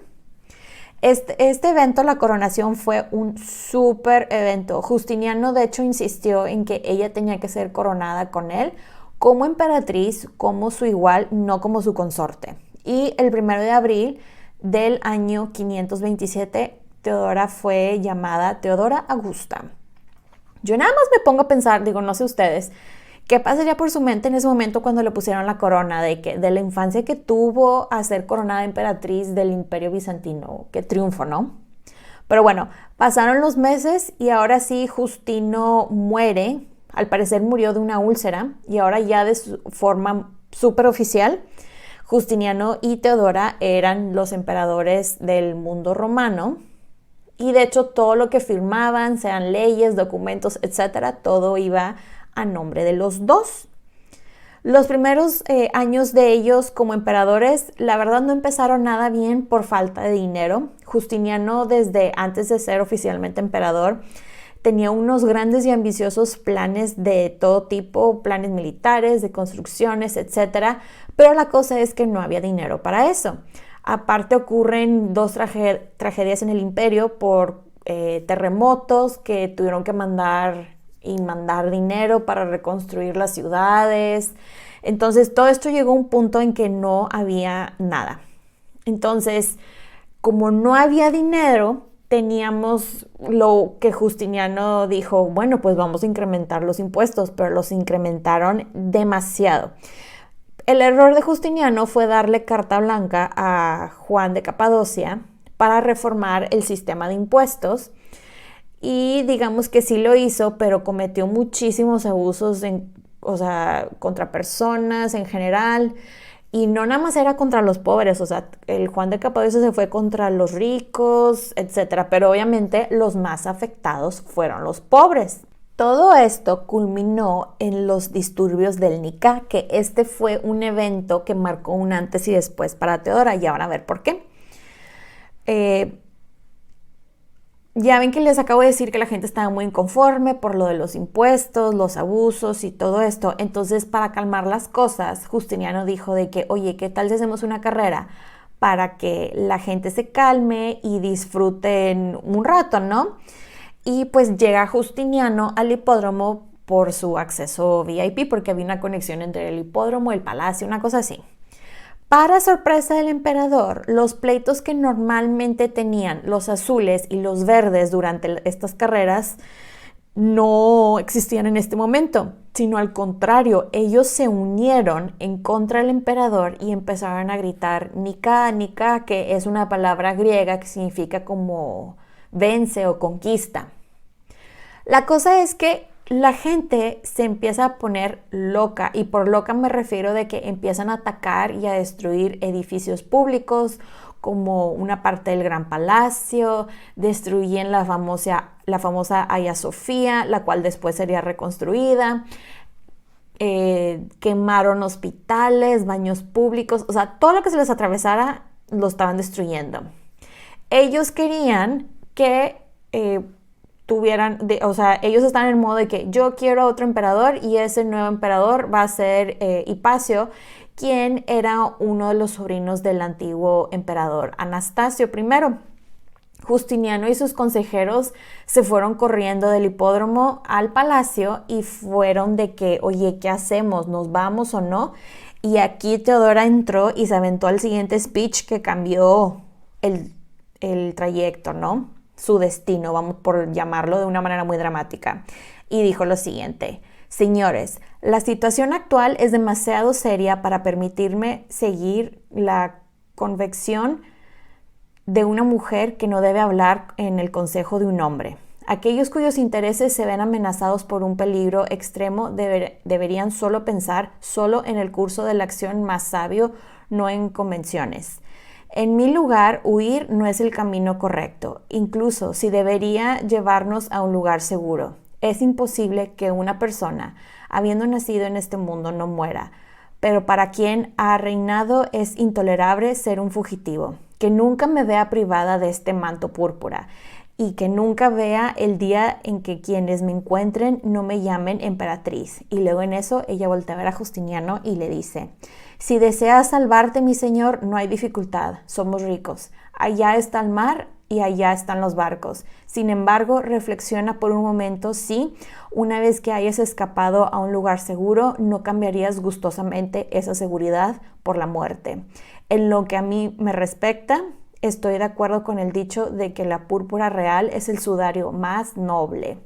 Este evento, la coronación, fue un súper evento. Justiniano, de hecho, insistió en que ella tenía que ser coronada con él como emperatriz, como su igual, no como su consorte. Y el 1 de abril del año 527, Teodora fue llamada Teodora Augusta. Yo nada más me pongo a pensar, digo, no sé ustedes, ¿qué pasaría por su mente en ese momento cuando le pusieron la corona? De la infancia que tuvo a ser coronada emperatriz del Imperio Bizantino. Qué triunfo, ¿no? Pero bueno, pasaron los meses y ahora sí Justino muere. Al parecer murió de una úlcera y ahora ya de su forma súper oficial, Justiniano y Teodora eran los emperadores del mundo romano. Y de hecho todo lo que firmaban, sean leyes, documentos, etcétera, todo iba a nombre de los dos. Los primeros años de ellos como emperadores, la verdad no empezaron nada bien por falta de dinero. Justiniano, desde antes de ser oficialmente emperador, tenía unos grandes y ambiciosos planes de todo tipo, planes militares, de construcciones, etcétera, pero la cosa es que no había dinero para eso. Aparte ocurren 2 tragedias en el imperio por terremotos que tuvieron que mandar dinero para reconstruir las ciudades. Entonces todo esto llegó a un punto en que no había nada. Entonces, como no había dinero, teníamos lo que Justiniano dijo, bueno, pues vamos a incrementar los impuestos, pero los incrementaron demasiado. El error de Justiniano fue darle carta blanca a Juan de Capadocia para reformar el sistema de impuestos y digamos que sí lo hizo, pero cometió muchísimos abusos contra personas en general y no nada más era contra los pobres, o sea, el Juan de Capadocia se fue contra los ricos, etcétera, pero obviamente los más afectados fueron los pobres. Todo esto culminó en los disturbios del Nicá, que este fue un evento que marcó un antes y después para Teodora, y ahora a ver por qué. Ya ven que les acabo de decir que la gente estaba muy inconforme por lo de los impuestos, los abusos y todo esto. Entonces, para calmar las cosas, Justiniano dijo de que, oye, ¿qué tal si hacemos una carrera para que la gente se calme y disfruten un rato, ¿no? Y pues llega Justiniano al hipódromo por su acceso VIP, porque había una conexión entre el hipódromo, el palacio, una cosa así. Para sorpresa del emperador, los pleitos que normalmente tenían los azules y los verdes durante estas carreras no existían en este momento, sino al contrario, ellos se unieron en contra del emperador y empezaron a gritar Nika, Nika, que es una palabra griega que significa como vence o conquista. La cosa es que la gente se empieza a poner loca, y por loca me refiero de que empiezan a atacar y a destruir edificios públicos como una parte del Gran Palacio, destruyen la famosa Hagia Sofía, la cual después sería reconstruida, quemaron hospitales, baños públicos, o sea, todo lo que se les atravesara lo estaban destruyendo. Ellos querían que ellos están en modo de que yo quiero otro emperador, y ese nuevo emperador va a ser Hipacio, quien era uno de los sobrinos del antiguo emperador Anastasio I. Justiniano y sus consejeros se fueron corriendo del hipódromo al palacio y fueron de que, oye, ¿qué hacemos? ¿Nos vamos o no? Y aquí Teodora entró y se aventó al siguiente speech que cambió el trayecto, ¿no? Su destino, vamos por llamarlo de una manera muy dramática. Y dijo lo siguiente: señores, la situación actual es demasiado seria para permitirme seguir la convicción de una mujer que no debe hablar en el consejo de un hombre. Aquellos cuyos intereses se ven amenazados por un peligro extremo deberían solo pensar en el curso de la acción más sabio, no en convenciones. En mi lugar, huir no es el camino correcto, incluso si debería llevarnos a un lugar seguro. Es imposible que una persona, habiendo nacido en este mundo, no muera, pero para quien ha reinado es intolerable ser un fugitivo. Que nunca me vea privada de este manto púrpura, y que nunca vea el día en que quienes me encuentren no me llamen emperatriz. Y luego en eso ella voltea a ver a Justiniano y le dice: si deseas salvarte, mi señor, no hay dificultad, somos ricos. Allá está el mar y allá están los barcos. Sin embargo, reflexiona por un momento si, una vez que hayas escapado a un lugar seguro, no cambiarías gustosamente esa seguridad por la muerte. En lo que a mí me respecta, estoy de acuerdo con el dicho de que la púrpura real es el sudario más noble.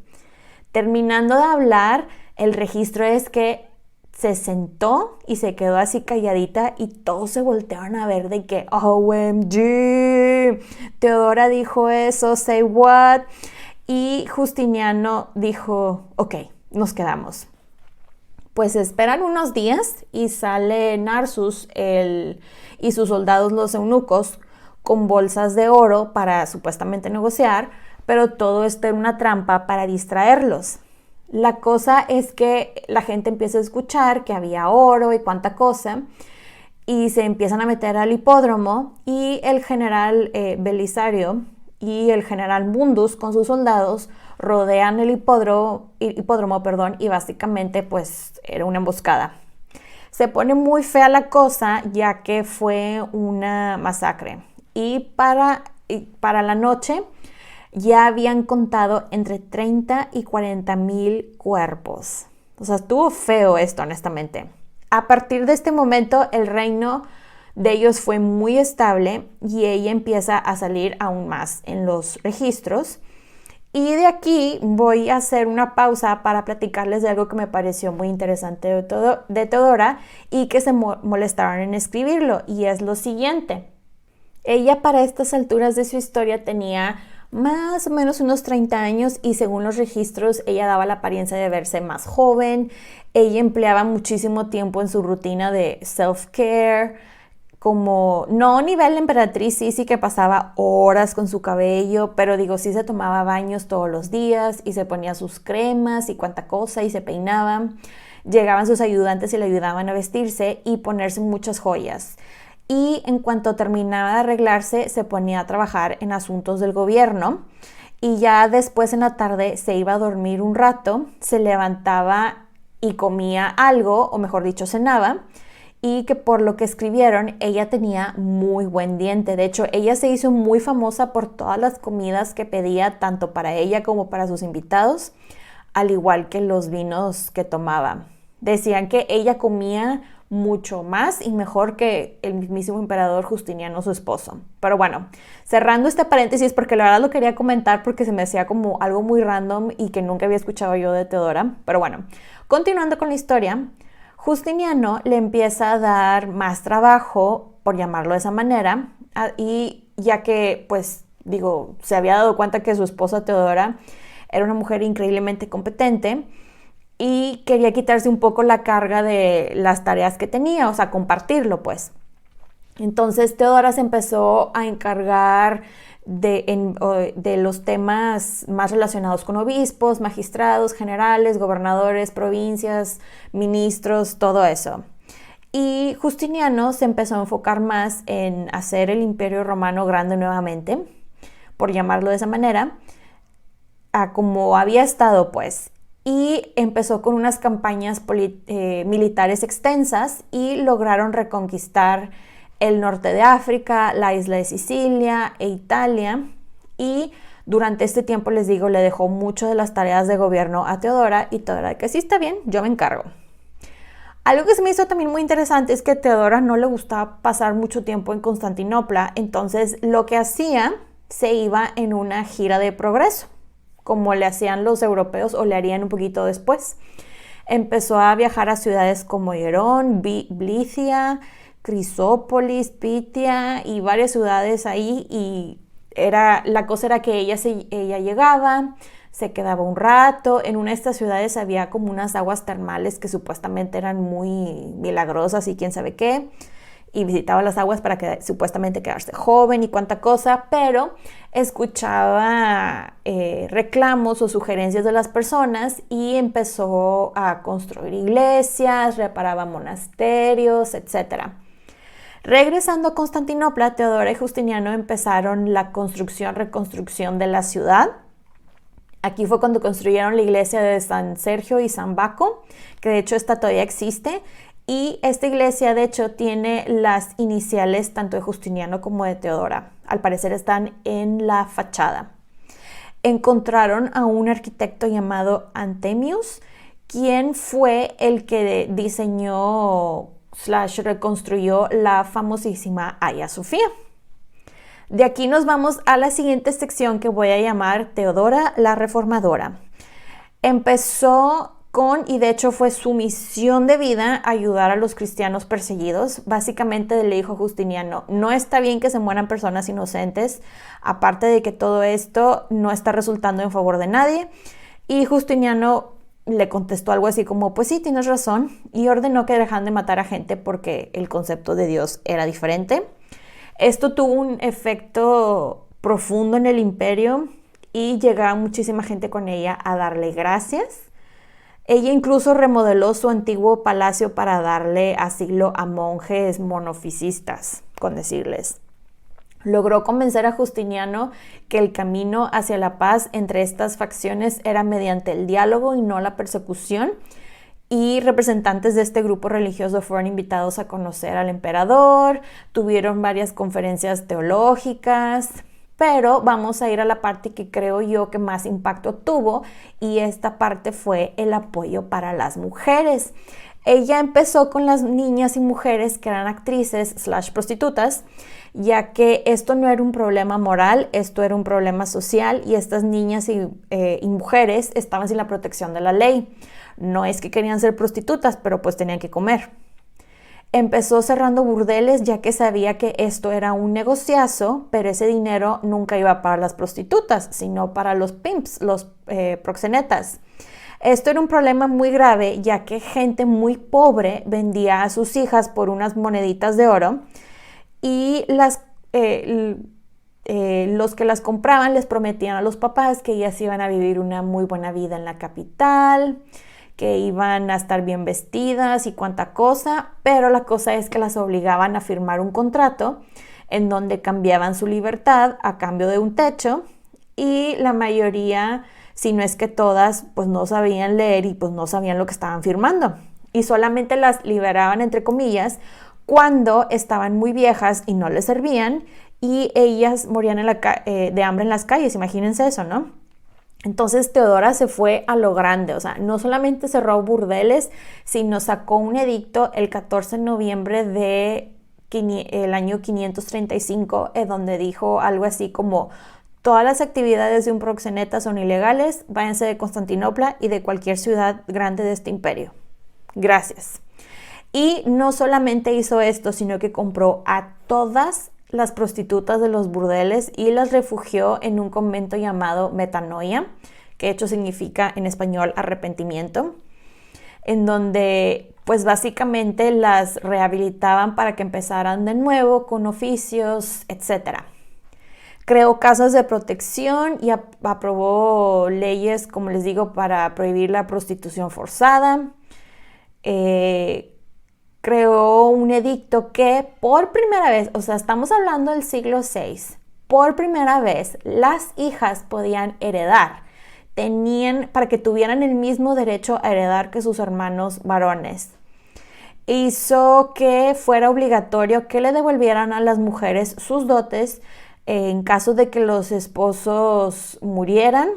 Terminando de hablar, el registro es que se sentó y se quedó así calladita, y todos se voltearon a ver de que OMG, Teodora dijo eso, say what, y Justiniano dijo ok, nos quedamos. Pues esperan unos días y sale Narsus y sus soldados, los eunucos, con bolsas de oro para supuestamente negociar, pero todo esto era una trampa para distraerlos. La cosa es que la gente empieza a escuchar que había oro y cuánta cosa, y se empiezan a meter al hipódromo, y el general Belisario y el general Mundus con sus soldados rodean el hipódromo, y básicamente pues era una emboscada. Se pone muy fea la cosa, ya que fue una masacre, y para la noche ya habían contado entre 30 y 40 mil cuerpos. O sea, estuvo feo esto, honestamente. A partir de este momento, el reino de ellos fue muy estable, y ella empieza a salir aún más en los registros. Y de aquí voy a hacer una pausa para platicarles de algo que me pareció muy interesante de Teodora, y que se molestaron en escribirlo, y es lo siguiente. Ella, para estas alturas de su historia, tenía más o menos unos 30 años, y según los registros ella daba la apariencia de verse más joven. Ella empleaba muchísimo tiempo en su rutina de self-care, como no nivel emperatriz, sí que pasaba horas con su cabello, pero digo, sí se tomaba baños todos los días y se ponía sus cremas y cuánta cosa, y se peinaba. Llegaban sus ayudantes y le ayudaban a vestirse y ponerse muchas joyas. Y en cuanto terminaba de arreglarse, se ponía a trabajar en asuntos del gobierno, y ya después en la tarde se iba a dormir un rato, se levantaba y comía algo, o mejor dicho, cenaba, y que por lo que escribieron, ella tenía muy buen diente. De hecho, ella se hizo muy famosa por todas las comidas que pedía, tanto para ella como para sus invitados. al igual que los vinos que tomaba. Decían que ella comía mucho más y mejor que el mismísimo emperador Justiniano, su esposo. Pero bueno, cerrando este paréntesis, porque la verdad lo quería comentar porque se me hacía como algo muy random y que nunca había escuchado yo de Teodora. Pero bueno, continuando con la historia, Justiniano le empieza a dar más trabajo, por llamarlo de esa manera, y ya que, pues, digo, se había dado cuenta que su esposa Teodora era una mujer increíblemente competente y quería quitarse un poco la carga de las tareas que tenía, o sea, compartirlo, pues. Entonces Teodora se empezó a encargar de los temas más relacionados con obispos, magistrados, generales, gobernadores, provincias, ministros, todo eso. Y Justiniano se empezó a enfocar más en hacer el Imperio Romano grande nuevamente, por llamarlo de esa manera, a como había estado, pues. Y empezó con unas campañas militares extensas y lograron reconquistar el norte de África, la isla de Sicilia e Italia. Y durante este tiempo, les digo, le dejó mucho de las tareas de gobierno a Teodora, y Teodora, que sí está bien, yo me encargo. Algo que se me hizo también muy interesante es que a Teodora no le gustaba pasar mucho tiempo en Constantinopla, entonces lo que hacía, se iba en una gira de progreso, como le hacían los europeos o le harían un poquito después. Empezó a viajar a ciudades como Herón, Blicia, Crisópolis, Pitia y varias ciudades ahí, y la cosa era que ella llegaba, se quedaba un rato. En una de estas ciudades había como unas aguas termales que supuestamente eran muy milagrosas y quién sabe qué, y visitaba las aguas para supuestamente quedarse joven y cuánta cosa, pero escuchaba reclamos o sugerencias de las personas y empezó a construir iglesias, reparaba monasterios, etc. Regresando a Constantinopla, Teodora y Justiniano empezaron la reconstrucción de la ciudad. Aquí fue cuando construyeron la iglesia de San Sergio y San Baco, que de hecho esta todavía existe. Y esta iglesia, de hecho, tiene las iniciales tanto de Justiniano como de Teodora. Al parecer están en la fachada. Encontraron a un arquitecto llamado Antemius, quien fue el que diseñó / reconstruyó la famosísima Hagia Sofía. De aquí nos vamos a la siguiente sección que voy a llamar Teodora la Reformadora. Empezó y de hecho fue su misión de vida ayudar a los cristianos perseguidos. Básicamente le dijo a Justiniano, no está bien que se mueran personas inocentes, aparte de que todo esto no está resultando en favor de nadie. Y Justiniano le contestó algo así como, pues sí, tienes razón, y ordenó que dejaran de matar a gente porque el concepto de Dios era diferente. Esto tuvo un efecto profundo en el imperio y llegaba muchísima gente con ella a darle gracias. Ella incluso remodeló su antiguo palacio para darle asilo a monjes monofisistas, con decirles. Logró convencer a Justiniano que el camino hacia la paz entre estas facciones era mediante el diálogo y no la persecución, y representantes de este grupo religioso fueron invitados a conocer al emperador, tuvieron varias conferencias teológicas. Pero vamos a ir a la parte que creo yo que más impacto tuvo, y esta parte fue el apoyo para las mujeres. Ella empezó con las niñas y mujeres que eran actrices / prostitutas, ya que esto no era un problema moral, esto era un problema social, y estas niñas y mujeres estaban sin la protección de la ley. No es que querían ser prostitutas, pero pues tenían que comer. Empezó cerrando burdeles, ya que sabía que esto era un negociazo, pero ese dinero nunca iba para las prostitutas, sino para los pimps, los proxenetas. Esto era un problema muy grave, ya que gente muy pobre vendía a sus hijas por unas moneditas de oro, y los que las compraban les prometían a los papás que ellas iban a vivir una muy buena vida en la capital, que iban a estar bien vestidas y cuánta cosa, pero la cosa es que las obligaban a firmar un contrato en donde cambiaban su libertad a cambio de un techo, y la mayoría, si no es que todas, pues no sabían leer y pues no sabían lo que estaban firmando, y solamente las liberaban, entre comillas, cuando estaban muy viejas y no les servían, y ellas morían de hambre en las calles. Imagínense eso, ¿no? Entonces Teodora se fue a lo grande, o sea, no solamente cerró burdeles, sino sacó un edicto el 14 de noviembre el año 535, donde dijo algo así como: todas las actividades de un proxeneta son ilegales, váyanse de Constantinopla y de cualquier ciudad grande de este imperio. Gracias. Y no solamente hizo esto, sino que compró a todas las prostitutas de los burdeles y las refugió en un convento llamado Metanoia, que de hecho significa en español arrepentimiento, en donde pues básicamente las rehabilitaban para que empezaran de nuevo con oficios, etc. Creó casas de protección y aprobó leyes, como les digo, para prohibir la prostitución forzada. Creó un edicto que por primera vez, o sea, estamos hablando del siglo VI, por primera vez las hijas podían heredar. Para que tuvieran el mismo derecho a heredar que sus hermanos varones. Hizo que fuera obligatorio que le devolvieran a las mujeres sus dotes en caso de que los esposos murieran.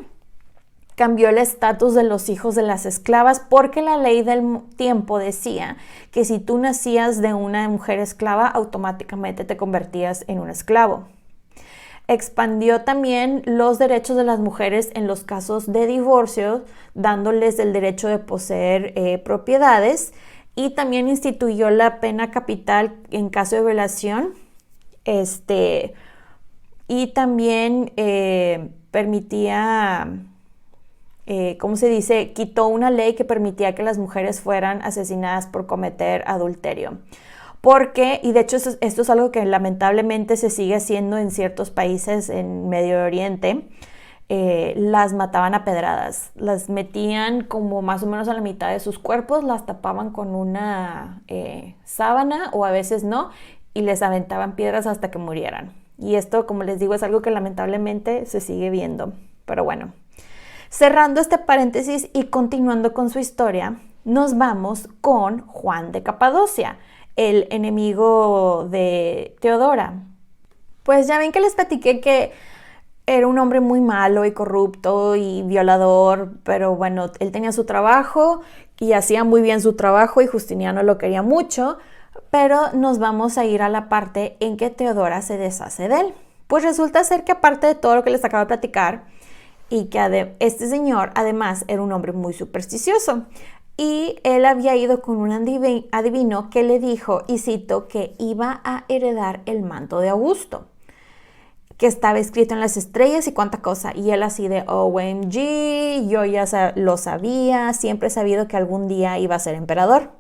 Cambió el estatus de los hijos de las esclavas porque la ley del tiempo decía que si tú nacías de una mujer esclava, automáticamente te convertías en un esclavo. Expandió también los derechos de las mujeres en los casos de divorcio, dándoles el derecho de poseer propiedades, y también instituyó la pena capital en caso de violación. Y también permitía... quitó una ley que permitía que las mujeres fueran asesinadas por cometer adulterio. Y de hecho esto es algo que lamentablemente se sigue haciendo en ciertos países en Medio Oriente. Las mataban a pedradas, las metían como más o menos a la mitad de sus cuerpos, las tapaban con una sábana o a veces no, y les aventaban piedras hasta que murieran. Y esto, como les digo, es algo que lamentablemente se sigue viendo. Pero bueno, cerrando este paréntesis y continuando con su historia, nos vamos con Juan de Capadocia, el enemigo de Teodora. Pues ya ven que les platiqué que era un hombre muy malo y corrupto y violador, pero bueno, él tenía su trabajo y hacía muy bien su trabajo y Justiniano lo quería mucho, pero nos vamos a ir a la parte en que Teodora se deshace de él. Pues resulta ser que aparte de todo lo que les acabo de platicar, y que este señor además era un hombre muy supersticioso, y él había ido con un adivino que le dijo, y cito, que iba a heredar el manto de Augusto, que estaba escrito en las estrellas y cuánta cosa. Y él así de OMG, yo ya lo sabía, siempre he sabido que algún día iba a ser emperador.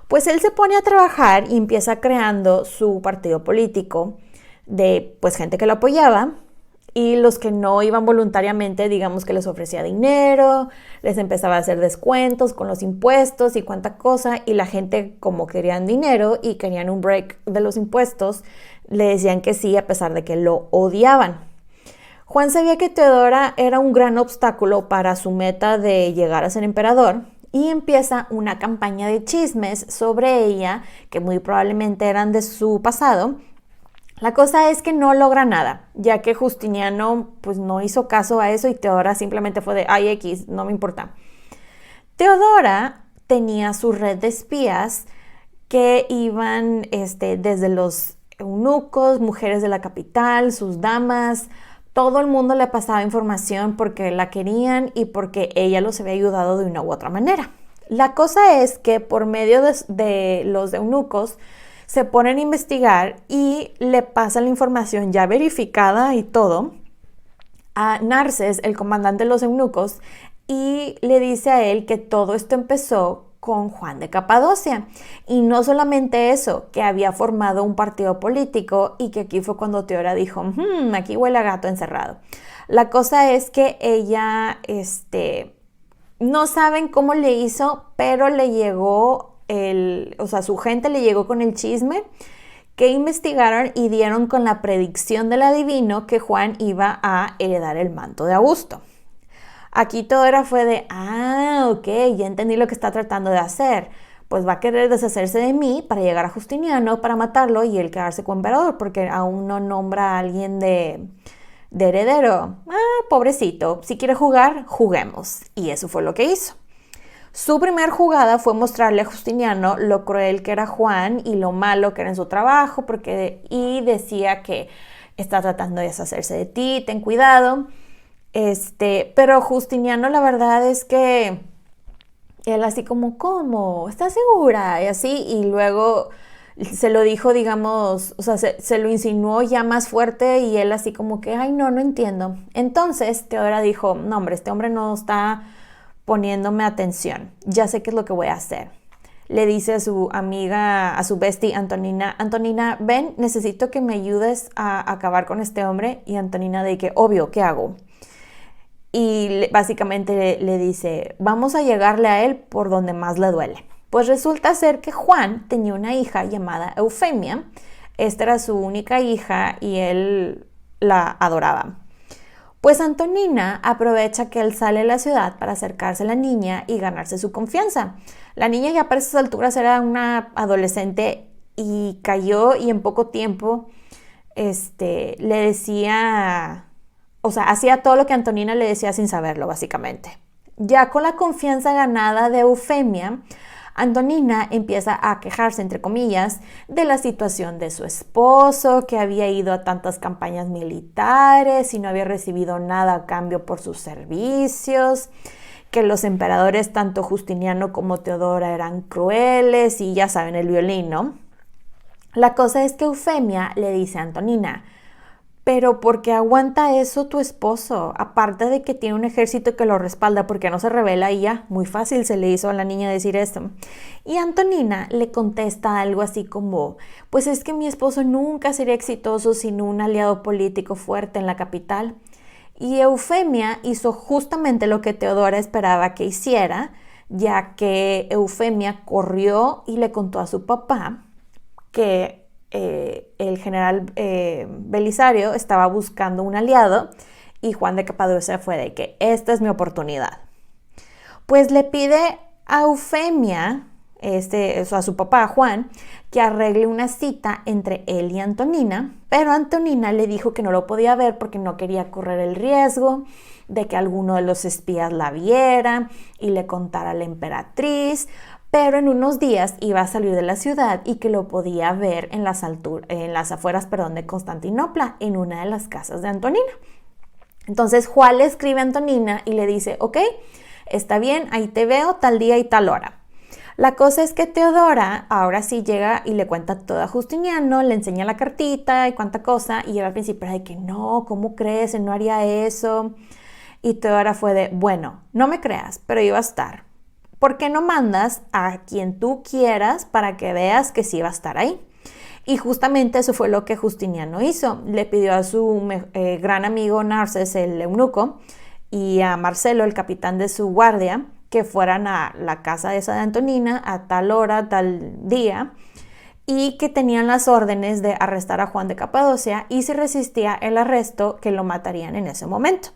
Pues él se pone a trabajar y empieza creando su partido político de pues gente que lo apoyaba. Y los que no iban voluntariamente, digamos que les ofrecía dinero, les empezaba a hacer descuentos con los impuestos y cuánta cosa. Y la gente, como querían dinero y querían un break de los impuestos, le decían que sí a pesar de que lo odiaban. Juan sabía que Teodora era un gran obstáculo para su meta de llegar a ser emperador y empieza una campaña de chismes sobre ella, que muy probablemente eran de su pasado. La cosa es que no logra nada, ya que Justiniano pues no hizo caso a eso y Teodora simplemente fue de ay X, no me importa. Teodora tenía su red de espías que iban desde los eunucos, mujeres de la capital, sus damas. Todo el mundo le pasaba información porque la querían y porque ella los había ayudado de una u otra manera. La cosa es que por medio de los eunucos se ponen a investigar y le pasan la información ya verificada y todo a Narses, el comandante de los eunucos, y le dice a él que todo esto empezó con Juan de Capadocia. Y no solamente eso, que había formado un partido político y que aquí fue cuando Teodora dijo, aquí huele a gato encerrado. La cosa es que ella, no saben cómo le hizo, pero le llegó su gente le llegó con el chisme, que investigaron y dieron con la predicción del adivino que Juan iba a heredar el manto de Augusto. Aquí Teodora fue de, ok, ya entendí lo que está tratando de hacer. Pues va a querer deshacerse de mí para llegar a Justiniano, para matarlo y él quedarse como emperador, porque aún no nombra a alguien de heredero. Pobrecito, si quiere jugar, juguemos. Y eso fue lo que hizo. Su primer jugada fue mostrarle a Justiniano lo cruel que era Juan y lo malo que era en su trabajo, y decía que está tratando de deshacerse de ti, ten cuidado. Pero Justiniano, la verdad es que él así como, ¿cómo? ¿Estás segura? Y así, y luego se lo dijo, digamos, o sea, se lo insinuó ya más fuerte y él así como que, ay, no entiendo. Entonces Teodora dijo, no, hombre, este hombre no está poniéndome atención, ya sé qué es lo que voy a hacer. Le dice a su amiga, a su bestie Antonina, Antonina, ven, necesito que me ayudes a acabar con este hombre. Y Antonina de que, obvio, ¿qué hago? Y básicamente le dice, vamos a llegarle a él por donde más le duele. Pues resulta ser que Juan tenía una hija llamada Eufemia. Esta era su única hija y él la adoraba. Pues Antonina aprovecha que él sale de la ciudad para acercarse a la niña y ganarse su confianza. La niña ya para esas alturas era una adolescente y cayó, y en poco tiempo le decía, o sea, hacía todo lo que Antonina le decía sin saberlo, básicamente. Ya con la confianza ganada de Eufemia, Antonina empieza a quejarse, entre comillas, de la situación de su esposo, que había ido a tantas campañas militares y no había recibido nada a cambio por sus servicios, que los emperadores, tanto Justiniano como Teodora, eran crueles y ya saben, el violín, ¿no? La cosa es que Eufemia le dice a Antonina, pero ¿por qué aguanta eso tu esposo? Aparte de que tiene un ejército que lo respalda, ¿por qué no se revela? Y ya, muy fácil se le hizo a la niña decir esto. Y Antonina le contesta algo así como, pues es que mi esposo nunca sería exitoso sin un aliado político fuerte en la capital. Y Eufemia hizo justamente lo que Teodora esperaba que hiciera, ya que Eufemia corrió y le contó a su papá que el general Belisario estaba buscando un aliado, y Juan de Capadocia fue de que esta es mi oportunidad. Pues le pide a Eufemia, a su papá Juan, que arregle una cita entre él y Antonina, pero Antonina le dijo que no lo podía ver porque no quería correr el riesgo de que alguno de los espías la viera y le contara a la emperatriz, pero en unos días iba a salir de la ciudad y que lo podía ver en las afueras de Constantinopla, en una de las casas de Antonina. Entonces Juan le escribe a Antonina y le dice, ok, está bien, ahí te veo tal día y tal hora. La cosa es que Teodora ahora sí llega y le cuenta todo a Justiniano, le enseña la cartita y cuánta cosa, y él al principio era de que no, ¿cómo crees? No haría eso. Y Teodora fue de, bueno, no me creas, pero iba a estar. ¿Por qué no mandas a quien tú quieras para que veas que sí va a estar ahí? Y justamente eso fue lo que Justiniano hizo. Le pidió a su gran amigo Narses, el eunuco, y a Marcelo, el capitán de su guardia, que fueran a la casa esa de Antonina a tal hora, tal día, y que tenían las órdenes de arrestar a Juan de Capadocia, y si resistía el arresto, que lo matarían en ese momento.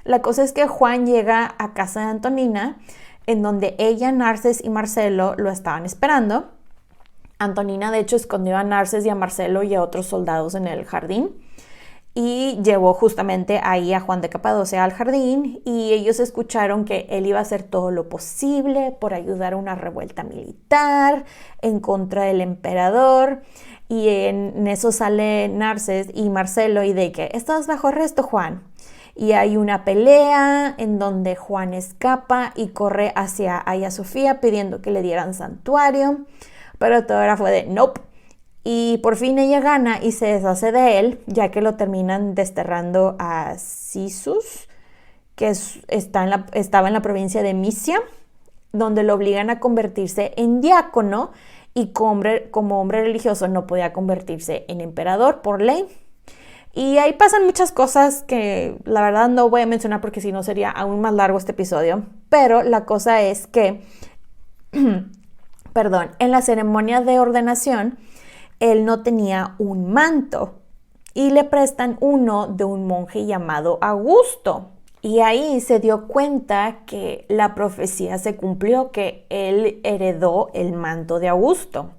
La cosa es que Juan llega a casa de Antonina, en donde ella, Narses y Marcelo lo estaban esperando. Antonina, de hecho, escondió a Narses y a Marcelo y a otros soldados en el jardín, y llevó justamente ahí a Juan de Capadocia al jardín, y ellos escucharon que él iba a hacer todo lo posible por ayudar a una revuelta militar en contra del emperador. Y en eso sale Narses y Marcelo y de que estás bajo arresto, Juan. Y hay una pelea en donde Juan escapa y corre hacia Hagia Sofía pidiendo que le dieran santuario, pero Teodora fue de nope. Y por fin ella gana y se deshace de él, ya que lo terminan desterrando a Sisus, que estaba en la provincia de Misia, donde lo obligan a convertirse en diácono, y como hombre religioso no podía convertirse en emperador por ley. Y ahí pasan muchas cosas que la verdad no voy a mencionar porque si no sería aún más largo este episodio. Pero la cosa es que, perdón, en la ceremonia de ordenación, él no tenía un manto y le prestan uno de un monje llamado Augusto. Y ahí se dio cuenta que la profecía se cumplió, que él heredó el manto de Augusto.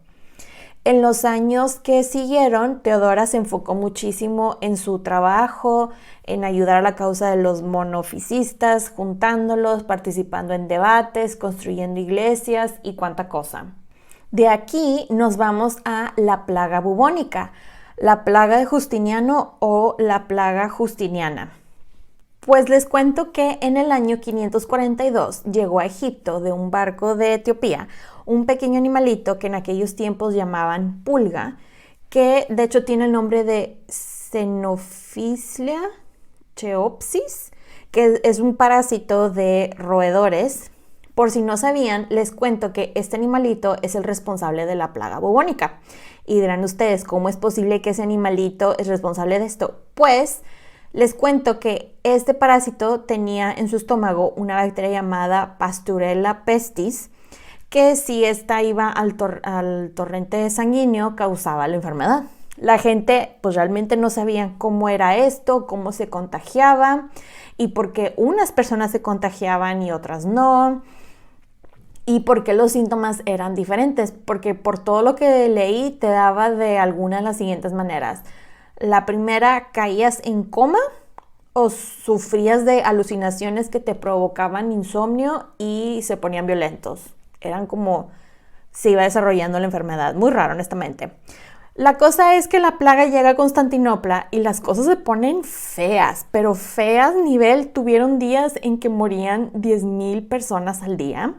En los años que siguieron, Teodora se enfocó muchísimo en su trabajo, en ayudar a la causa de los monofisistas, juntándolos, participando en debates, construyendo iglesias y cuánta cosa. De aquí nos vamos a la plaga bubónica, la plaga de Justiniano o la plaga justiniana. Pues les cuento que en el año 542 llegó a Egipto de un barco de Etiopía un pequeño animalito que en aquellos tiempos llamaban pulga, que de hecho tiene el nombre de Xenophila cheopsis, que es un parásito de roedores. Por si no sabían, les cuento que este animalito es el responsable de la plaga bubónica. Y dirán ustedes, ¿cómo es posible que ese animalito es responsable de esto? Pues les cuento que este parásito tenía en su estómago una bacteria llamada Pasturella pestis, que si esta iba al torrente sanguíneo causaba la enfermedad. La gente pues realmente no sabía cómo era esto, cómo se contagiaba y por qué unas personas se contagiaban y otras no. Y por qué los síntomas eran diferentes, porque por todo lo que leí te daba de alguna de las siguientes maneras. La primera, caías en coma o sufrías de alucinaciones que te provocaban insomnio y se ponían violentos. Eran como se iba desarrollando la enfermedad. Muy raro, honestamente. La cosa es que la plaga llega a Constantinopla y las cosas se ponen feas, pero feas nivel tuvieron días en que morían 10,000 personas al día.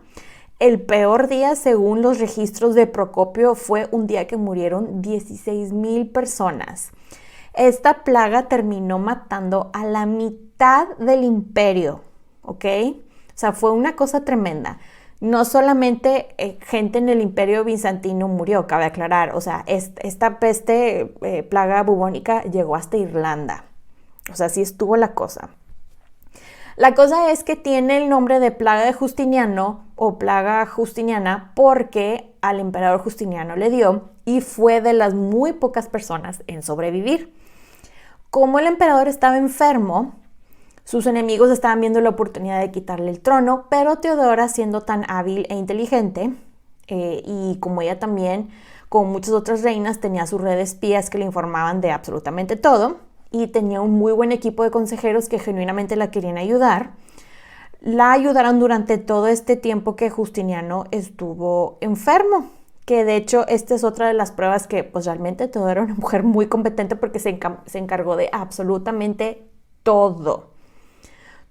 El peor día, según los registros de Procopio, fue un día que murieron 16,000 personas. Esta plaga terminó matando a la mitad del imperio, ¿ok? O sea, fue una cosa tremenda. No solamente gente en el imperio bizantino murió, cabe aclarar. O sea, esta peste, plaga bubónica, llegó hasta Irlanda. O sea, sí estuvo la cosa. La cosa es que tiene el nombre de plaga de Justiniano o plaga justiniana porque al emperador Justiniano le dio y fue de las muy pocas personas en sobrevivir. Como el emperador estaba enfermo, sus enemigos estaban viendo la oportunidad de quitarle el trono, pero Teodora, siendo tan hábil e inteligente, y como ella también, como muchas otras reinas, tenía su red de espías que le informaban de absolutamente todo, y tenía un muy buen equipo de consejeros que genuinamente la querían ayudar, la ayudaron durante todo este tiempo que Justiniano estuvo enfermo. Que de hecho esta es otra de las pruebas que pues realmente Teodora era una mujer muy competente porque se encargó de absolutamente todo.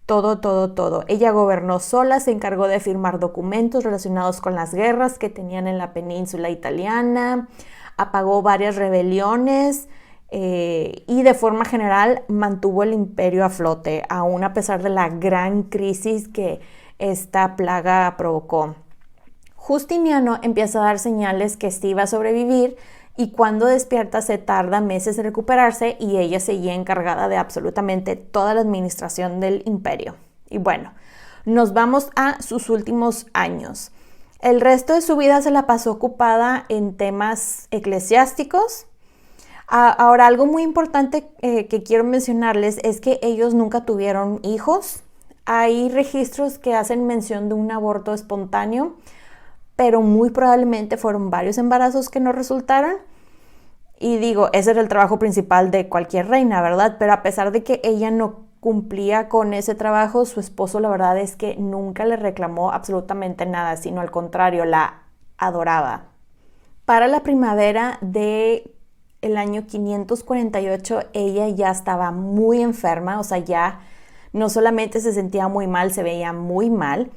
Todo. Ella gobernó sola, se encargó de firmar documentos relacionados con las guerras que tenían en la península italiana, apagó varias rebeliones y de forma general mantuvo el imperio a flote, aún a pesar de la gran crisis que esta plaga provocó. Justiniano empieza a dar señales que sí iba a sobrevivir y cuando despierta se tarda meses en recuperarse y ella seguía encargada de absolutamente toda la administración del imperio. Y bueno, nos vamos a sus últimos años. El resto de su vida se la pasó ocupada en temas eclesiásticos. Ahora, algo muy importante que quiero mencionarles es que ellos nunca tuvieron hijos. Hay registros que hacen mención de un aborto espontáneo, pero muy probablemente fueron varios embarazos que no resultaron. Y digo, ese era el trabajo principal de cualquier reina, ¿verdad? Pero a pesar de que ella no cumplía con ese trabajo, su esposo la verdad es que nunca le reclamó absolutamente nada, sino al contrario, la adoraba. Para la primavera del año 548, ella ya estaba muy enferma, o sea, ya no solamente se sentía muy mal, se veía muy mal.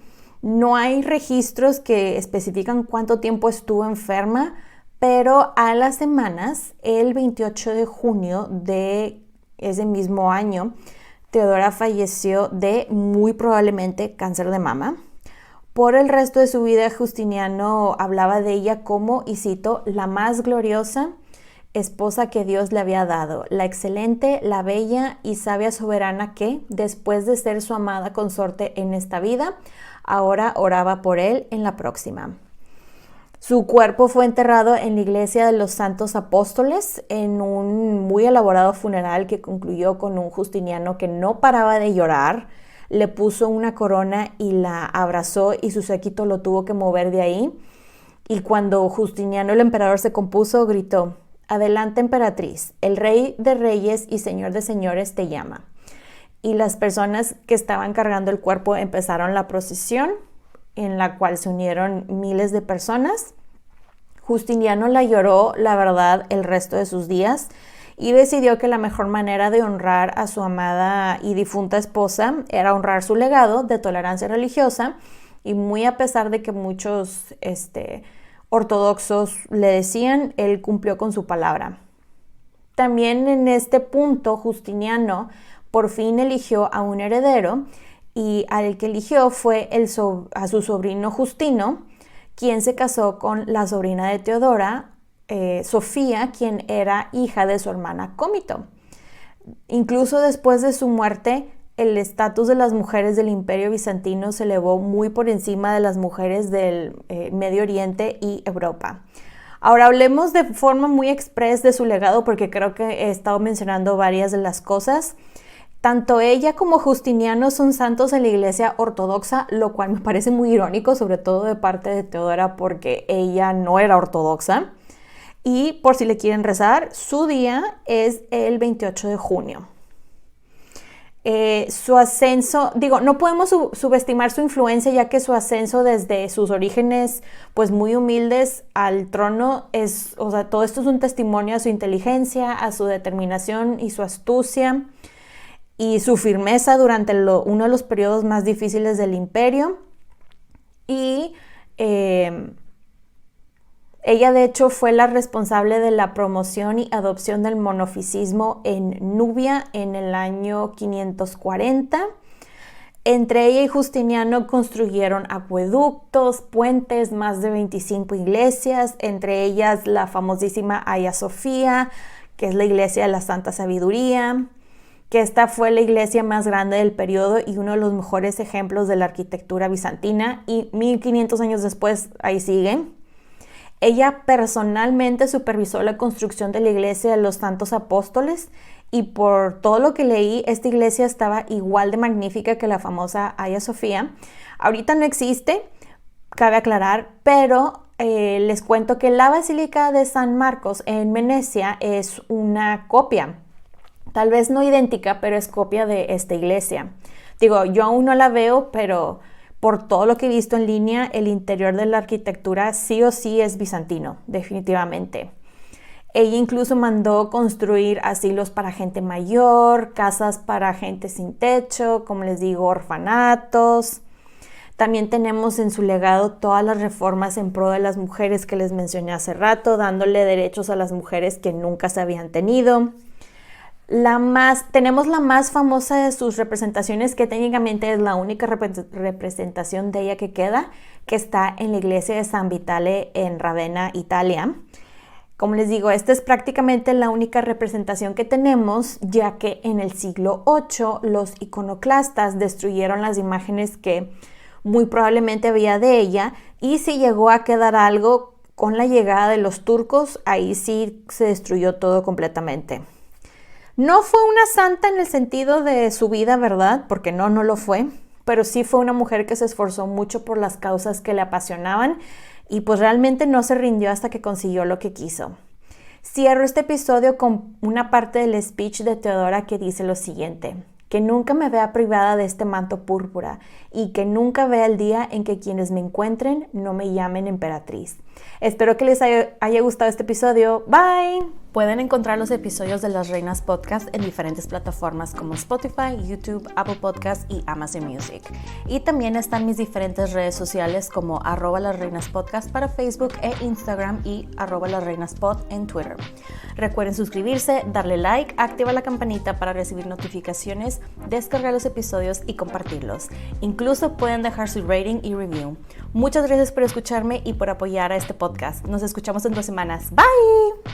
No hay registros que especifican cuánto tiempo estuvo enferma, pero a las semanas, el 28 de junio de ese mismo año, Teodora falleció de muy probablemente cáncer de mama. Por el resto de su vida, Justiniano hablaba de ella como, y cito, la más gloriosa esposa que Dios le había dado, la excelente, la bella y sabia soberana que, después de ser su amada consorte en esta vida, ahora oraba por él en la próxima. Su cuerpo fue enterrado en la iglesia de los Santos Apóstoles en un muy elaborado funeral que concluyó con un Justiniano que no paraba de llorar, le puso una corona y la abrazó y su séquito lo tuvo que mover de ahí. Y cuando Justiniano el emperador se compuso, gritó: «Adelante, emperatriz, el rey de reyes y señor de señores te llama». Y las personas que estaban cargando el cuerpo empezaron la procesión, en la cual se unieron miles de personas. Justiniano la lloró, la verdad, el resto de sus días y decidió que la mejor manera de honrar a su amada y difunta esposa era honrar su legado de tolerancia religiosa, y muy a pesar de que muchos ortodoxos le decían, él cumplió con su palabra. También en este punto, Justiniano por fin eligió a un heredero, y al que eligió fue a su sobrino Justino, quien se casó con la sobrina de Teodora, Sofía, quien era hija de su hermana Cómito. Incluso después de su muerte, el estatus de las mujeres del Imperio Bizantino se elevó muy por encima de las mujeres del Medio Oriente y Europa. Ahora hablemos de forma muy express de su legado, porque creo que he estado mencionando varias de las cosas. Tanto ella como Justiniano son santos en la Iglesia Ortodoxa, lo cual me parece muy irónico, sobre todo de parte de Teodora, porque ella no era ortodoxa. Y por si le quieren rezar, su día es el 28 de junio. Su ascenso, no podemos subestimar su influencia, ya que su ascenso desde sus orígenes pues muy humildes al trono todo esto es un testimonio a su inteligencia, a su determinación y su astucia y su firmeza durante uno de los periodos más difíciles del imperio. Y ella de hecho fue la responsable de la promoción y adopción del monofisismo en Nubia en el año 540. Entre ella y Justiniano construyeron acueductos, puentes, más de 25 iglesias, entre ellas la famosísima Hagia Sofía, que es la iglesia de la Santa Sabiduría, que esta fue la iglesia más grande del periodo y uno de los mejores ejemplos de la arquitectura bizantina, y 1500 años después ahí siguen. Ella personalmente supervisó la construcción de la iglesia de los Santos Apóstoles, y por todo lo que leí, esta iglesia estaba igual de magnífica que la famosa Hagia Sofía. Ahorita no existe, cabe aclarar, pero les cuento que la Basílica de San Marcos en Venecia es una copia, tal vez no idéntica, pero es copia de esta iglesia. Yo aún no la veo, pero por todo lo que he visto en línea, el interior de la arquitectura sí o sí es bizantino, definitivamente. Ella incluso mandó construir asilos para gente mayor, casas para gente sin techo, como les digo, orfanatos. También tenemos en su legado todas las reformas en pro de las mujeres que les mencioné hace rato, dándole derechos a las mujeres que nunca se habían tenido. Tenemos la más famosa de sus representaciones, que técnicamente es la única representación de ella que queda, que está en la iglesia de San Vitale en Ravenna, Italia. Como les digo, esta es prácticamente la única representación que tenemos, ya que en el siglo VIII los iconoclastas destruyeron las imágenes que muy probablemente había de ella, y si llegó a quedar algo con la llegada de los turcos, ahí sí se destruyó todo completamente. No fue una santa en el sentido de su vida, ¿verdad? Porque no lo fue, pero sí fue una mujer que se esforzó mucho por las causas que le apasionaban, y pues realmente no se rindió hasta que consiguió lo que quiso. Cierro este episodio con una parte del speech de Teodora que dice lo siguiente: que nunca me vea privada de este manto púrpura, y que nunca vea el día en que quienes me encuentren no me llamen emperatriz. Espero que les haya gustado este episodio. Bye. Pueden encontrar los episodios de Las Reinas Podcast en diferentes plataformas como Spotify, YouTube, Apple Podcast y Amazon Music. Y también están mis diferentes redes sociales como @LasReinasPodcast para Facebook e Instagram, y @LasReinasPod en Twitter. Recuerden suscribirse, darle like, activar la campanita para recibir notificaciones, descargar los episodios y compartirlos. Incluso pueden dejar su rating y review. Muchas gracias por escucharme y por apoyar a este podcast. Nos escuchamos en 2 semanas. Bye.